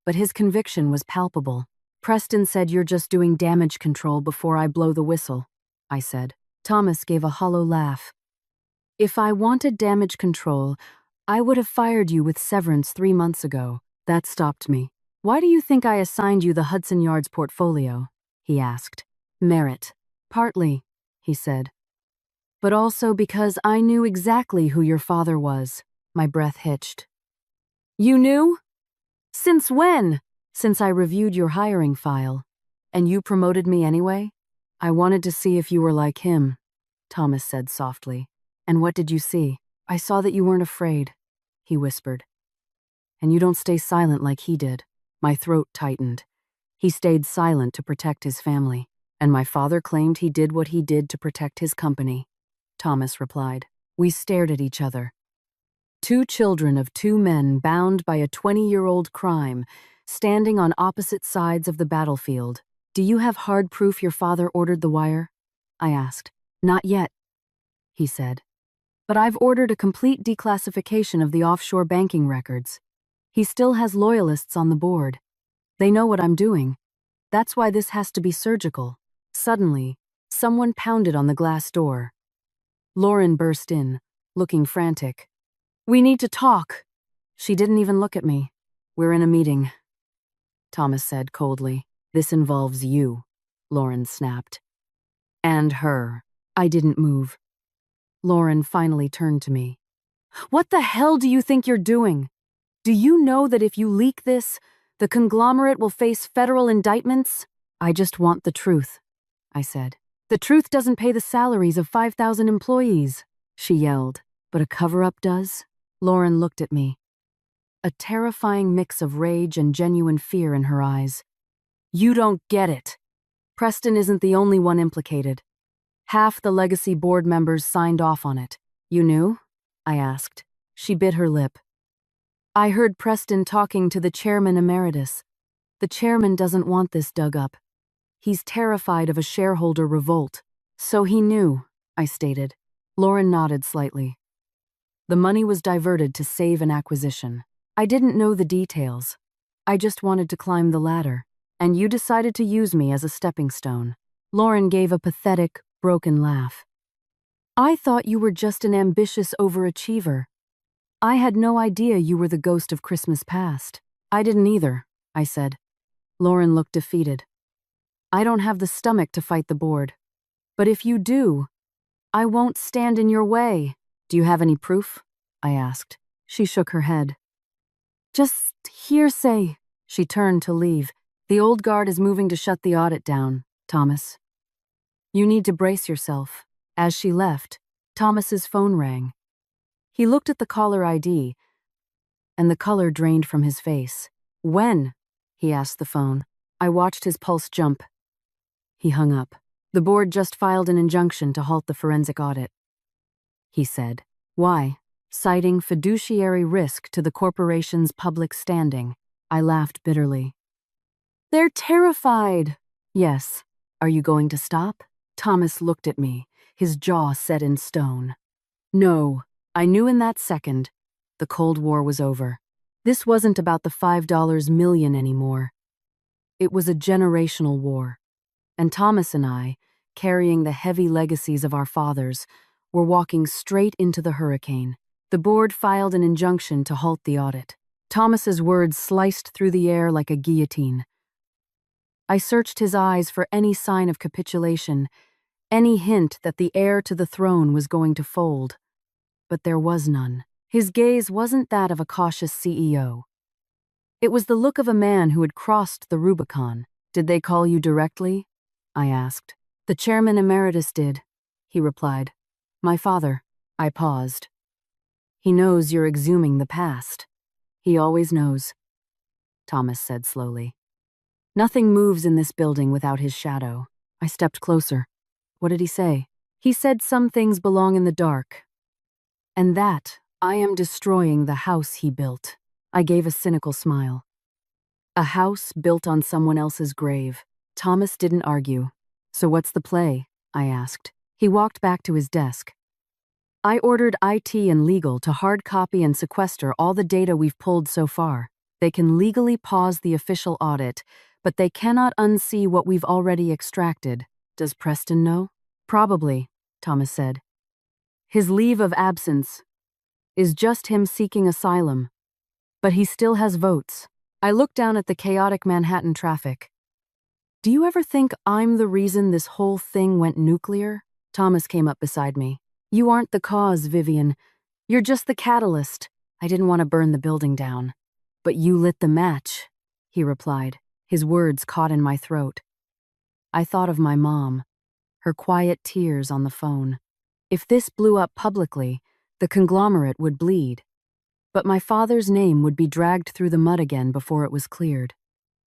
but his conviction was palpable. Preston said you're just doing damage control before I blow the whistle, I said. Thomas gave a hollow laugh. If I wanted damage control, I would have fired you with severance 3 months ago. That stopped me. Why do you think I assigned you the Hudson Yards portfolio? He asked. Merit. Partly, he said. But also because I knew exactly who your father was. My breath hitched. You knew? Since when? Since I reviewed your hiring file. And you promoted me anyway? I wanted to see if you were like him, Thomas said softly. And what did you see? I saw that you weren't afraid, he whispered. And you don't stay silent like he did. My throat tightened. He stayed silent to protect his family, and my father claimed he did what he did to protect his company. Thomas replied. We stared at each other. Two children of two men bound by a 20-year-old crime, standing on opposite sides of the battlefield. Do you have hard proof your father ordered the wire? I asked. Not yet, he said. But I've ordered a complete declassification of the offshore banking records. He still has loyalists on the board. They know what I'm doing. That's why this has to be surgical. Suddenly, someone pounded on the glass door. Lauren burst in, looking frantic. We need to talk. She didn't even look at me. We're in a meeting, Thomas said coldly. This involves you, Lauren snapped. And her. I didn't move. Lauren finally turned to me. What the hell do you think you're doing? Do you know that if you leak this, the conglomerate will face federal indictments? I just want the truth, I said. The truth doesn't pay the salaries of 5,000 employees, she yelled. But a cover-up does? Lauren looked at me. A terrifying mix of rage and genuine fear in her eyes. You don't get it. Preston isn't the only one implicated. Half the Legacy board members signed off on it. You knew? I asked. She bit her lip. I heard Preston talking to the chairman emeritus. The chairman doesn't want this dug up. He's terrified of a shareholder revolt. So he knew, I stated. Lauren nodded slightly. The money was diverted to save an acquisition. I didn't know the details. I just wanted to climb the ladder. And you decided to use me as a stepping stone. Lauren gave a pathetic, broken laugh. I thought you were just an ambitious overachiever. I had no idea you were the ghost of Christmas past. I didn't either, I said. Lauren looked defeated. I don't have the stomach to fight the board. But if you do, I won't stand in your way. Do you have any proof? I asked. She shook her head. Just hearsay. She turned to leave. The old guard is moving to shut the audit down, Thomas. You need to brace yourself. As she left, Thomas's phone rang. He looked at the caller ID, and the color drained from his face. When? He asked the phone. I watched his pulse jump. He hung up. The board just filed an injunction to halt the forensic audit, he said. Why? Citing fiduciary risk to the corporation's public standing. I laughed bitterly. They're terrified. Yes. Are you going to stop? Thomas looked at me, his jaw set in stone. No. I knew in that second, the Cold War was over. This wasn't about the $5 million anymore. It was a generational war. And Thomas and I, carrying the heavy legacies of our fathers, were walking straight into the hurricane. The board filed an injunction to halt the audit. Thomas's words sliced through the air like a guillotine. I searched his eyes for any sign of capitulation, any hint that the heir to the throne was going to fold. But there was none. His gaze wasn't that of a cautious CEO. It was the look of a man who had crossed the Rubicon. Did they call you directly? I asked. The chairman emeritus did, he replied. My father. I paused. He knows you're exhuming the past. He always knows, Thomas said slowly. Nothing moves in this building without his shadow. I stepped closer. What did he say? He said some things belong in the dark. And that I am destroying the house he built. I gave a cynical smile. A house built on someone else's grave. Thomas didn't argue. So what's the play? I asked. He walked back to his desk. I ordered IT and legal to hard copy and sequester all the data we've pulled so far. They can legally pause the official audit, but they cannot unsee what we've already extracted. Does Preston know? Probably, Thomas said. His leave of absence. is just him seeking asylum. But he still has votes. I look down at the chaotic Manhattan traffic. Do you ever think I'm the reason this whole thing went nuclear? Thomas came up beside me. You aren't the cause, Vivian. You're just the catalyst. I didn't want to burn the building down. But you lit the match, he replied, his words caught in my throat. I thought of my mom, her quiet tears on the phone. If this blew up publicly, the conglomerate would bleed. But my father's name would be dragged through the mud again before it was cleared.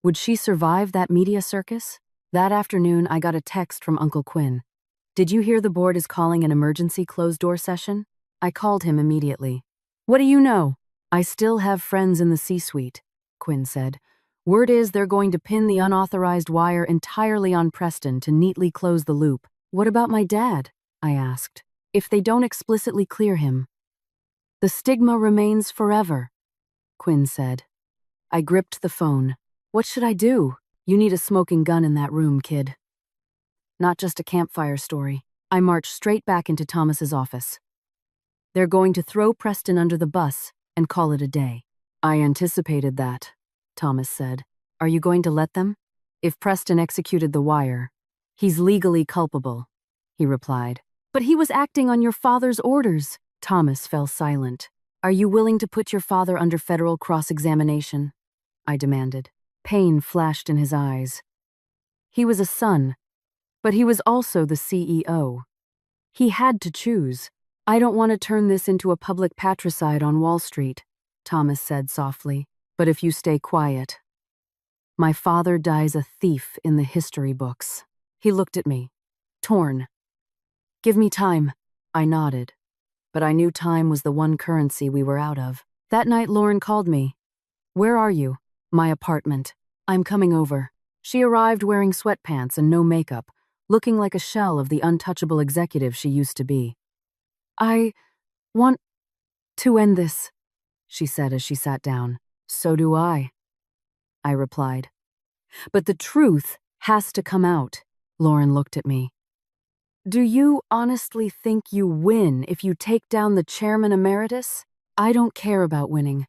Would she survive that media circus? That afternoon, I got a text from Uncle Quinn. Did you hear the board is calling an emergency closed-door session? I called him immediately. What do you know? I still have friends in the C-suite, Quinn said. Word is they're going to pin the unauthorized wire entirely on Preston to neatly close the loop. What about my dad? I asked. If they don't explicitly clear him. The stigma remains forever, Quinn said. I gripped the phone. What should I do? You need a smoking gun in that room, kid. Not just a campfire story. I marched straight back into Thomas's office. They're going to throw Preston under the bus and call it a day. I anticipated that, Thomas said. Are you going to let them? If Preston executed the wire, he's legally culpable, he replied. But he was acting on your father's orders. Thomas fell silent. Are you willing to put your father under federal cross-examination? I demanded. Pain flashed in his eyes. He was a son, but he was also the CEO. He had to choose. I don't want to turn this into a public patricide on Wall Street, Thomas said softly, but if you stay quiet. My father dies a thief in the history books. He looked at me, torn. Give me time. I nodded, but I knew time was the one currency we were out of. That night Lauren called me. Where are you? My apartment. I'm coming over. She arrived wearing sweatpants and no makeup, looking like a shell of the untouchable executive she used to be. I want to end this, she said as she sat down. So do I replied. But the truth has to come out. Lauren looked at me. Do you honestly think you win if you take down the chairman emeritus? I don't care about winning.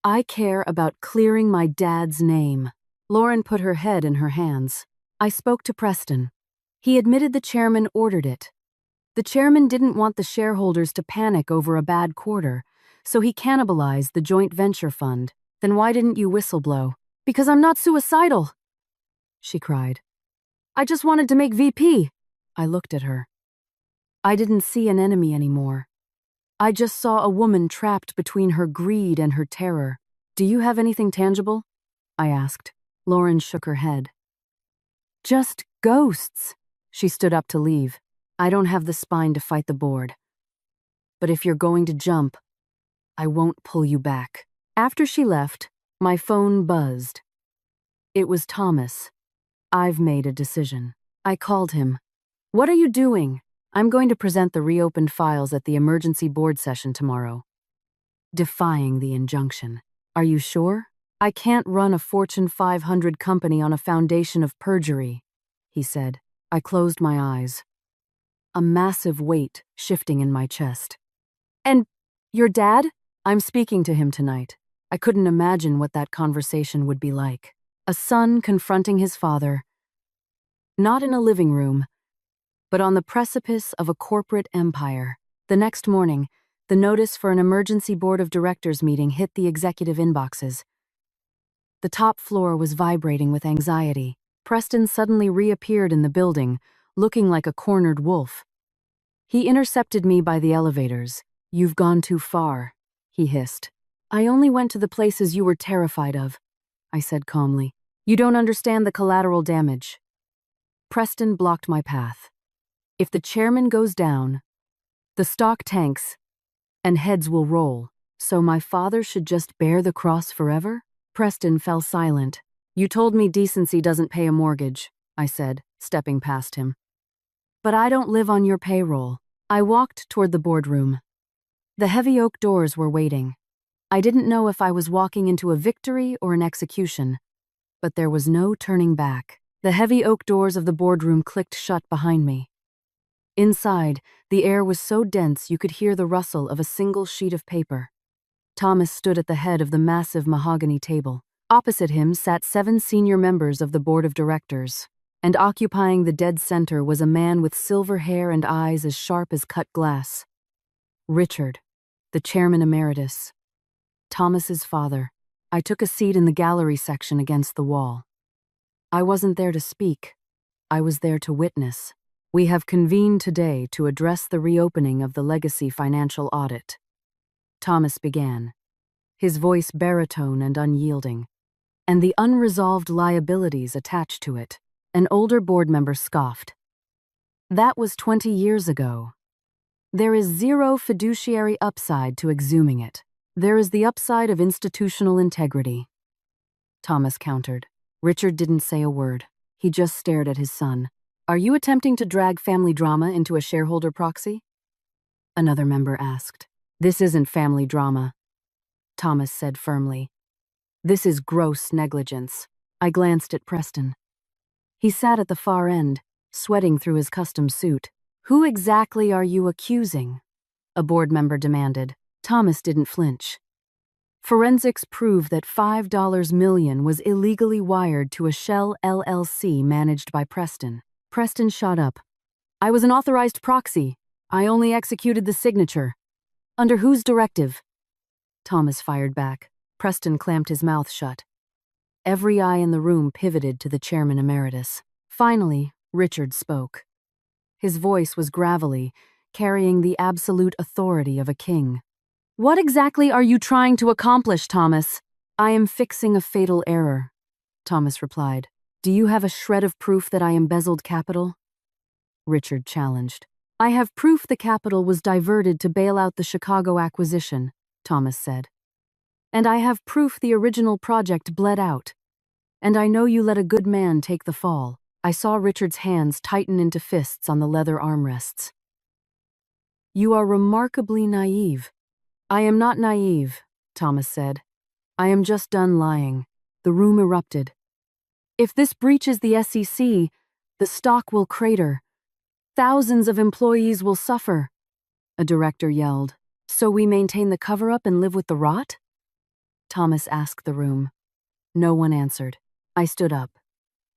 I care about clearing my dad's name. Lauren put her head in her hands. I spoke to Preston. He admitted the chairman ordered it. The chairman didn't want the shareholders to panic over a bad quarter, so he cannibalized the joint venture fund. Then why didn't you whistleblow? Because I'm not suicidal, she cried. I just wanted to make VP. I looked at her. I didn't see an enemy anymore. I just saw a woman trapped between her greed and her terror. Do you have anything tangible? I asked. Lauren shook her head. Just ghosts. She stood up to leave. I don't have the spine to fight the board. But if you're going to jump, I won't pull you back. After she left, my phone buzzed. It was Thomas. I've made a decision. I called him. What are you doing? I'm going to present the reopened files at the emergency board session tomorrow. Defying the injunction. Are you sure? I can't run a Fortune 500 company on a foundation of perjury, he said. I closed my eyes. A massive weight shifting in my chest. And your dad? I'm speaking to him tonight. I couldn't imagine what that conversation would be like. A son confronting his father. Not in a living room, but on the precipice of a corporate empire. The next morning, the notice for an emergency board of directors meeting hit the executive inboxes. The top floor was vibrating with anxiety. Preston suddenly reappeared in the building, looking like a cornered wolf. He intercepted me by the elevators. You've gone too far, he hissed. I only went to the places you were terrified of, I said calmly. You don't understand the collateral damage. Preston blocked my path. If the chairman goes down, the stock tanks, and heads will roll. So my father should just bear the cross forever? Preston fell silent. You told me decency doesn't pay a mortgage, I said, stepping past him. But I don't live on your payroll. I walked toward the boardroom. The heavy oak doors were waiting. I didn't know if I was walking into a victory or an execution, but there was no turning back. The heavy oak doors of the boardroom clicked shut behind me. Inside, the air was so dense you could hear the rustle of a single sheet of paper. Thomas stood at the head of the massive mahogany table. Opposite him sat 7 senior members of the board of directors, and occupying the dead center was a man with silver hair and eyes as sharp as cut glass. Richard, the chairman emeritus. Thomas's father. I took a seat in the gallery section against the wall. I wasn't there to speak. I was there to witness. We have convened today to address the reopening of the legacy financial audit. Thomas began, his voice baritone and unyielding, and the unresolved liabilities attached to it. An older board member scoffed. That was 20 years ago. There is zero fiduciary upside to exhuming it. There is the upside of institutional integrity. Thomas countered. Richard didn't say a word. He just stared at his son. Are you attempting to drag family drama into a shareholder proxy? Another member asked. This isn't family drama, Thomas said firmly. This is gross negligence. I glanced at Preston. He sat at the far end, sweating through his custom suit. Who exactly are you accusing? A board member demanded. Thomas didn't flinch. Forensics proved that $5 million was illegally wired to a shell LLC managed by Preston. Preston shot up. I was an authorized proxy. I only executed the signature. Under whose directive? Thomas fired back. Preston clamped his mouth shut. Every eye in the room pivoted to the chairman emeritus. Finally, Richard spoke. His voice was gravelly, carrying the absolute authority of a king. What exactly are you trying to accomplish, Thomas? I am fixing a fatal error, Thomas replied. Do you have a shred of proof that I embezzled capital? Richard challenged. I have proof the capital was diverted to bail out the Chicago acquisition, Thomas said. And I have proof the original project bled out. And I know you let a good man take the fall. I saw Richard's hands tighten into fists on the leather armrests. You are remarkably naive. I am not naive, Thomas said. I am just done lying. The room erupted. If this breaches the SEC, the stock will crater. Thousands of employees will suffer, a director yelled. So we maintain the cover-up and live with the rot? Thomas asked the room. No one answered. I stood up.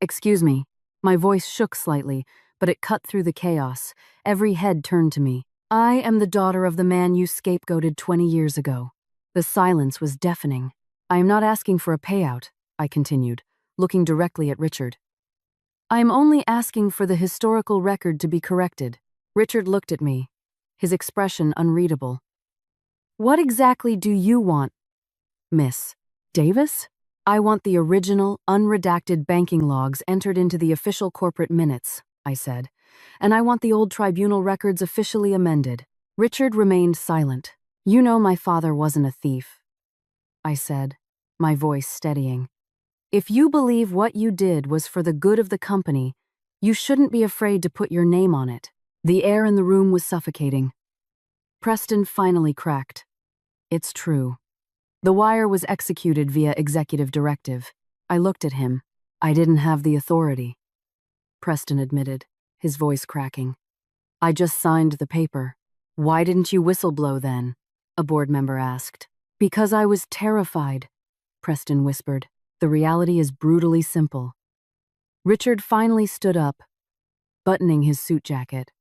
Excuse me. My voice shook slightly, but it cut through the chaos. Every head turned to me. I am the daughter of the man you scapegoated 20 years ago. The silence was deafening. I am not asking for a payout, I continued, looking directly at Richard. I am only asking for the historical record to be corrected. Richard looked at me, his expression unreadable. What exactly do you want, Miss Davis? I want the original, unredacted banking logs entered into the official corporate minutes, I said, and I want the old tribunal records officially amended. Richard remained silent. You know my father wasn't a thief, I said, my voice steadying. If you believe what you did was for the good of the company, you shouldn't be afraid to put your name on it. The air in the room was suffocating. Preston finally cracked. It's true. The wire was executed via executive directive. I looked at him. I didn't have the authority. Preston admitted, his voice cracking. I just signed the paper. Why didn't you whistleblow then? A board member asked. Because I was terrified, Preston whispered. The reality is brutally simple. Richard finally stood up, buttoning his suit jacket.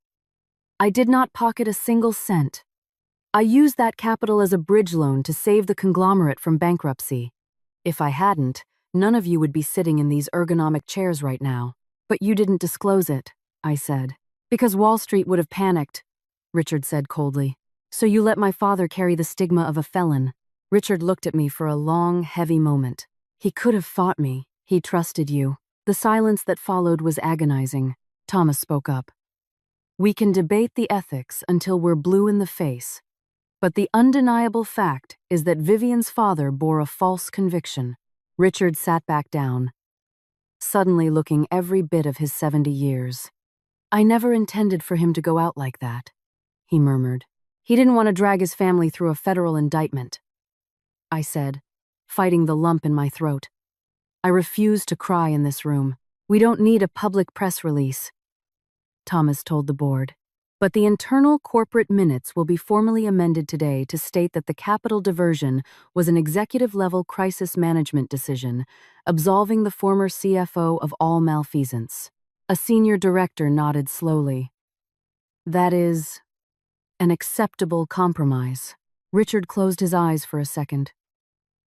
I did not pocket a single cent. I used that capital as a bridge loan to save the conglomerate from bankruptcy. If I hadn't, none of you would be sitting in these ergonomic chairs right now. But you didn't disclose it, I said. Because Wall Street would have panicked, Richard said coldly. So you let my father carry the stigma of a felon. Richard looked at me for a long, heavy moment. He could have fought me. He trusted you. The silence that followed was agonizing. Thomas spoke up. We can debate the ethics until we're blue in the face. But the undeniable fact is that Vivian's father bore a false conviction. Richard sat back down, suddenly looking every bit of his 70 years. I never intended for him to go out like that, he murmured. He didn't want to drag his family through a federal indictment. I said, fighting the lump in my throat. I refuse to cry in this room. We don't need a public press release, Thomas told the board. But the internal corporate minutes will be formally amended today to state that the capital diversion was an executive-level crisis management decision, absolving the former CFO of all malfeasance. A senior director nodded slowly. That is an acceptable compromise. Richard closed his eyes for a second.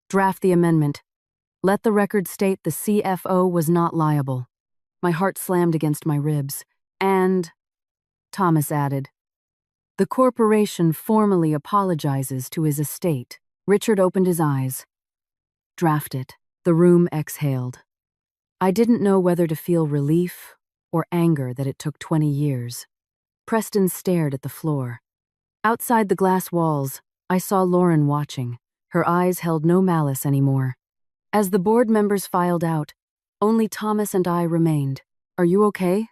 Draft the amendment. Let the record state the CFO was not liable. My heart slammed against my ribs. And, Thomas added, the corporation formally apologizes to his estate. Richard opened his eyes. Draft it. The room exhaled. I didn't know whether to feel relief or anger that it took 20 years. Preston stared at the floor. Outside the glass walls, I saw Lauren watching. Her eyes held no malice anymore. As the board members filed out, only Thomas and I remained. Are you okay?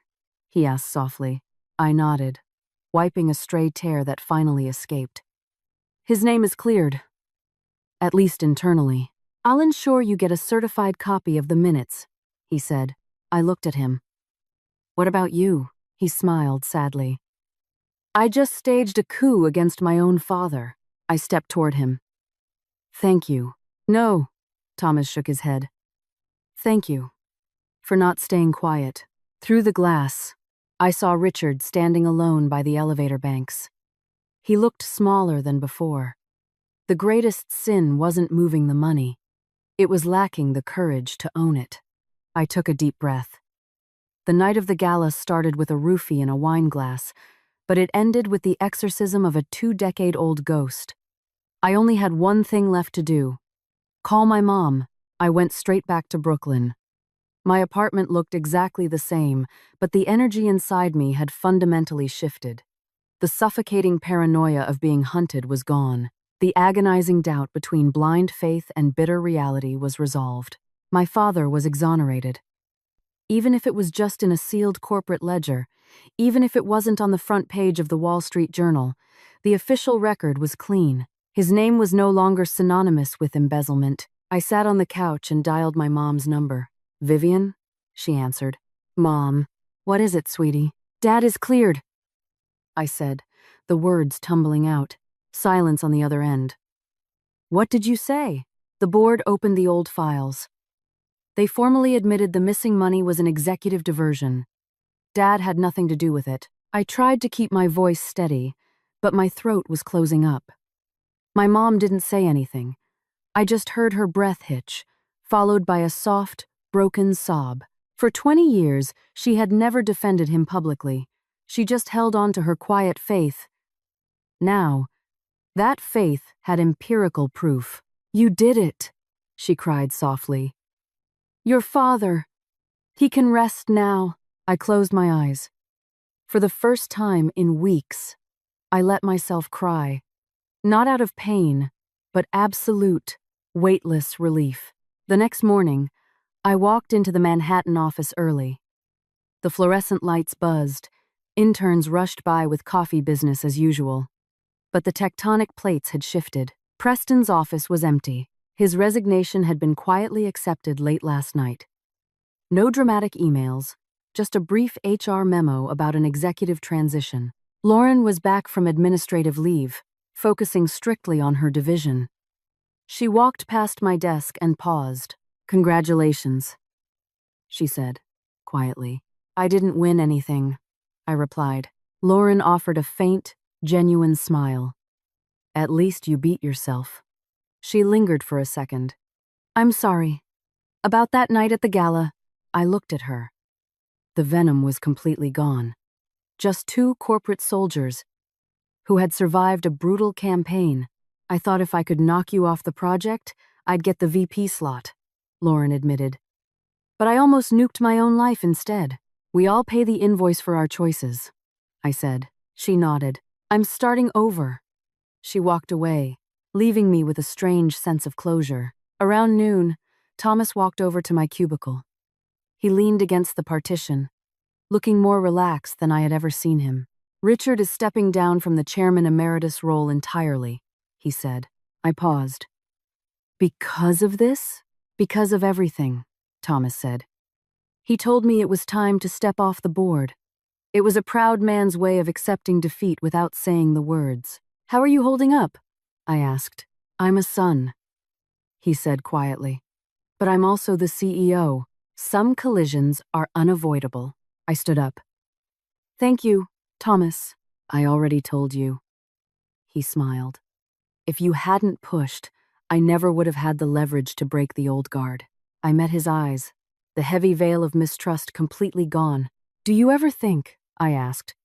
He asked softly. I nodded, wiping a stray tear that finally escaped. His name is cleared. At least internally. I'll ensure you get a certified copy of the minutes, he said. I looked at him. What about you? He smiled sadly. I just staged a coup against my own father. I stepped toward him. Thank you. No, Thomas shook his head. Thank you for not staying quiet. Through the glass, I saw Richard standing alone by the elevator banks. He looked smaller than before. The greatest sin wasn't moving the money. It was lacking the courage to own it. I took a deep breath. The night of the gala started with a roofie and a wine glass, but it ended with the exorcism of a 2-decade-old ghost. I only had one thing left to do. Call my mom. I went straight back to Brooklyn. My apartment looked exactly the same, but the energy inside me had fundamentally shifted. The suffocating paranoia of being hunted was gone. The agonizing doubt between blind faith and bitter reality was resolved. My father was exonerated. Even if it was just in a sealed corporate ledger, even if it wasn't on the front page of the Wall Street Journal, the official record was clean. His name was no longer synonymous with embezzlement. I sat on the couch and dialed my mom's number. Vivian? She answered. Mom. What is it, sweetie? Dad is cleared, I said, the words tumbling out. Silence on the other end. What did you say? The board opened the old files. They formally admitted the missing money was an executive diversion. Dad had nothing to do with it. I tried to keep my voice steady, but my throat was closing up. My mom didn't say anything. I just heard her breath hitch, followed by a soft, broken sob. For 20 years, she had never defended him publicly. She just held on to her quiet faith. Now, that faith had empirical proof. You did it, she cried softly. Your father. He can rest now. I closed my eyes. For the first time in weeks, I let myself cry. Not out of pain, but absolute, weightless relief. The next morning, I walked into the Manhattan office early. The fluorescent lights buzzed. Interns rushed by with coffee business as usual. But the tectonic plates had shifted. Preston's office was empty. His resignation had been quietly accepted late last night. No dramatic emails, just a brief HR memo about an executive transition. Lauren was back from administrative leave, focusing strictly on her division. She walked past my desk and paused. Congratulations, she said, quietly. I didn't win anything, I replied. Lauren offered a faint, genuine smile. At least you beat yourself. She lingered for a second. I'm sorry. About that night at the gala, I looked at her. The venom was completely gone. Just 2 corporate soldiers who had survived a brutal campaign. I thought if I could knock you off the project, I'd get the VP slot, Lauren admitted. But I almost nuked my own life instead. We all pay the invoice for our choices, I said. She nodded. I'm starting over. She walked away, leaving me with a strange sense of closure. Around noon, Thomas walked over to my cubicle. He leaned against the partition, looking more relaxed than I had ever seen him. Richard is stepping down from the chairman emeritus role entirely, he said. I paused. Because of this? Because of everything, Thomas said. He told me it was time to step off the board. It was a proud man's way of accepting defeat without saying the words. "How are you holding up?" I asked. "I'm a son," he said quietly. "But I'm also the CEO. Some collisions are unavoidable." I stood up. "Thank you, Thomas." "I already told you." He smiled. "If you hadn't pushed, I never would have had the leverage to break the old guard." I met his eyes, the heavy veil of mistrust completely gone. "Do you ever think," I asked,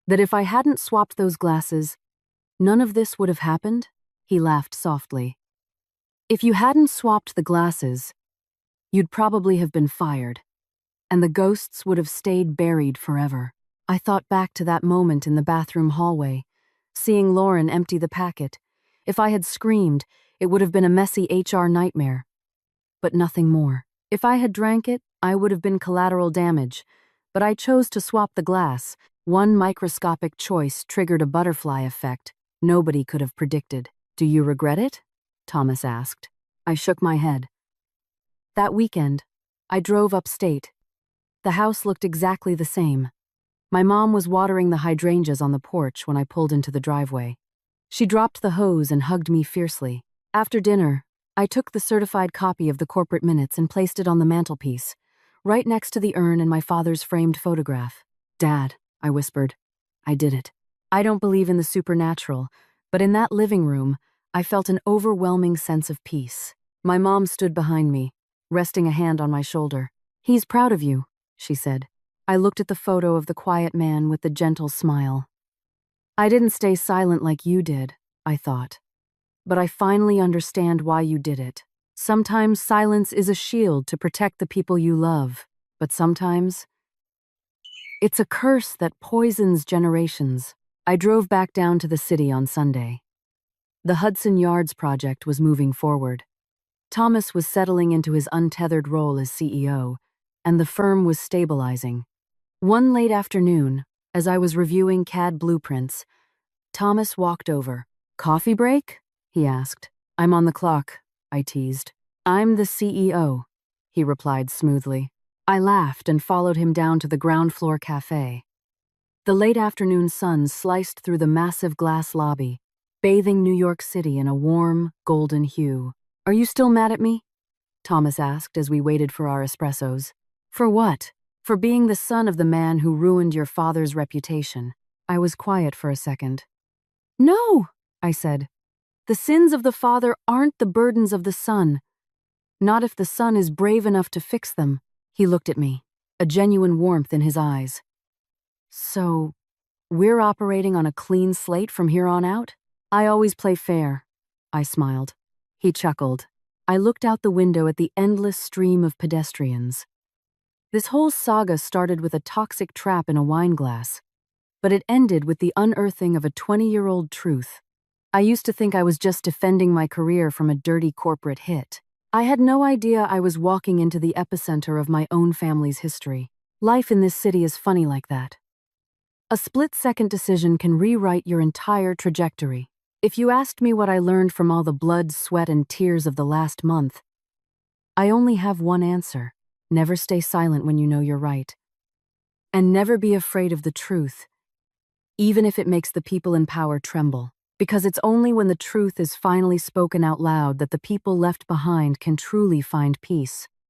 "that if I hadn't swapped those glasses, none of this would have happened?" He laughed softly. "If you hadn't swapped the glasses, you'd probably have been fired, and the ghosts would have stayed buried forever." I thought back to that moment in the bathroom hallway, seeing Lauren empty the packet. If I had screamed, it would have been a messy HR nightmare. But nothing more. If I had drank it, I would have been collateral damage. But I chose to swap the glass. One microscopic choice triggered a butterfly effect nobody could have predicted. "Do you regret it?" Thomas asked. I shook my head. That weekend, I drove upstate. The house looked exactly the same. My mom was watering the hydrangeas on the porch when I pulled into the driveway. She dropped the hose and hugged me fiercely. After dinner, I took the certified copy of the corporate minutes and placed it on the mantelpiece, right next to the urn and my father's framed photograph. "Dad," I whispered, "I did it. I don't believe in the supernatural, but in that living room, I felt an overwhelming sense of peace." My mom stood behind me, resting a hand on my shoulder. "He's proud of you," she said. I looked at the photo of the quiet man with the gentle smile. "I didn't stay silent like you did," I thought. "But I finally understand why you did it. Sometimes silence is a shield to protect the people you love, but sometimes it's a curse that poisons generations." I drove back down to the city on Sunday. The Hudson Yards project was moving forward. Thomas was settling into his untethered role as CEO, and the firm was stabilizing. One late afternoon, as I was reviewing CAD blueprints, Thomas walked over. "Coffee break?" he asked. "I'm on the clock," I teased. "I'm the CEO," he replied smoothly. I laughed and followed him down to the ground floor cafe. The late afternoon sun sliced through the massive glass lobby, bathing New York City in a warm, golden hue. "Are you still mad at me?" Thomas asked as we waited for our espressos. "For what?" "For being the son of the man who ruined your father's reputation." I was quiet for a second. "No," I said. "The sins of the father aren't the burdens of the son. Not if the son is brave enough to fix them." He looked at me, a genuine warmth in his eyes. "So, we're operating on a clean slate from here on out?" "I always play fair," I smiled. He chuckled. I looked out the window at the endless stream of pedestrians. This whole saga started with a toxic trap in a wine glass, but it ended with the unearthing of a 20-year-old truth. I used to think I was just defending my career from a dirty corporate hit. I had no idea I was walking into the epicenter of my own family's history. Life in this city is funny like that. A split-second decision can rewrite your entire trajectory. If you asked me what I learned from all the blood, sweat, and tears of the last month, I only have one answer. Never stay silent when you know you're right. And never be afraid of the truth, even if it makes the people in power tremble. Because it's only when the truth is finally spoken out loud that the people left behind can truly find peace.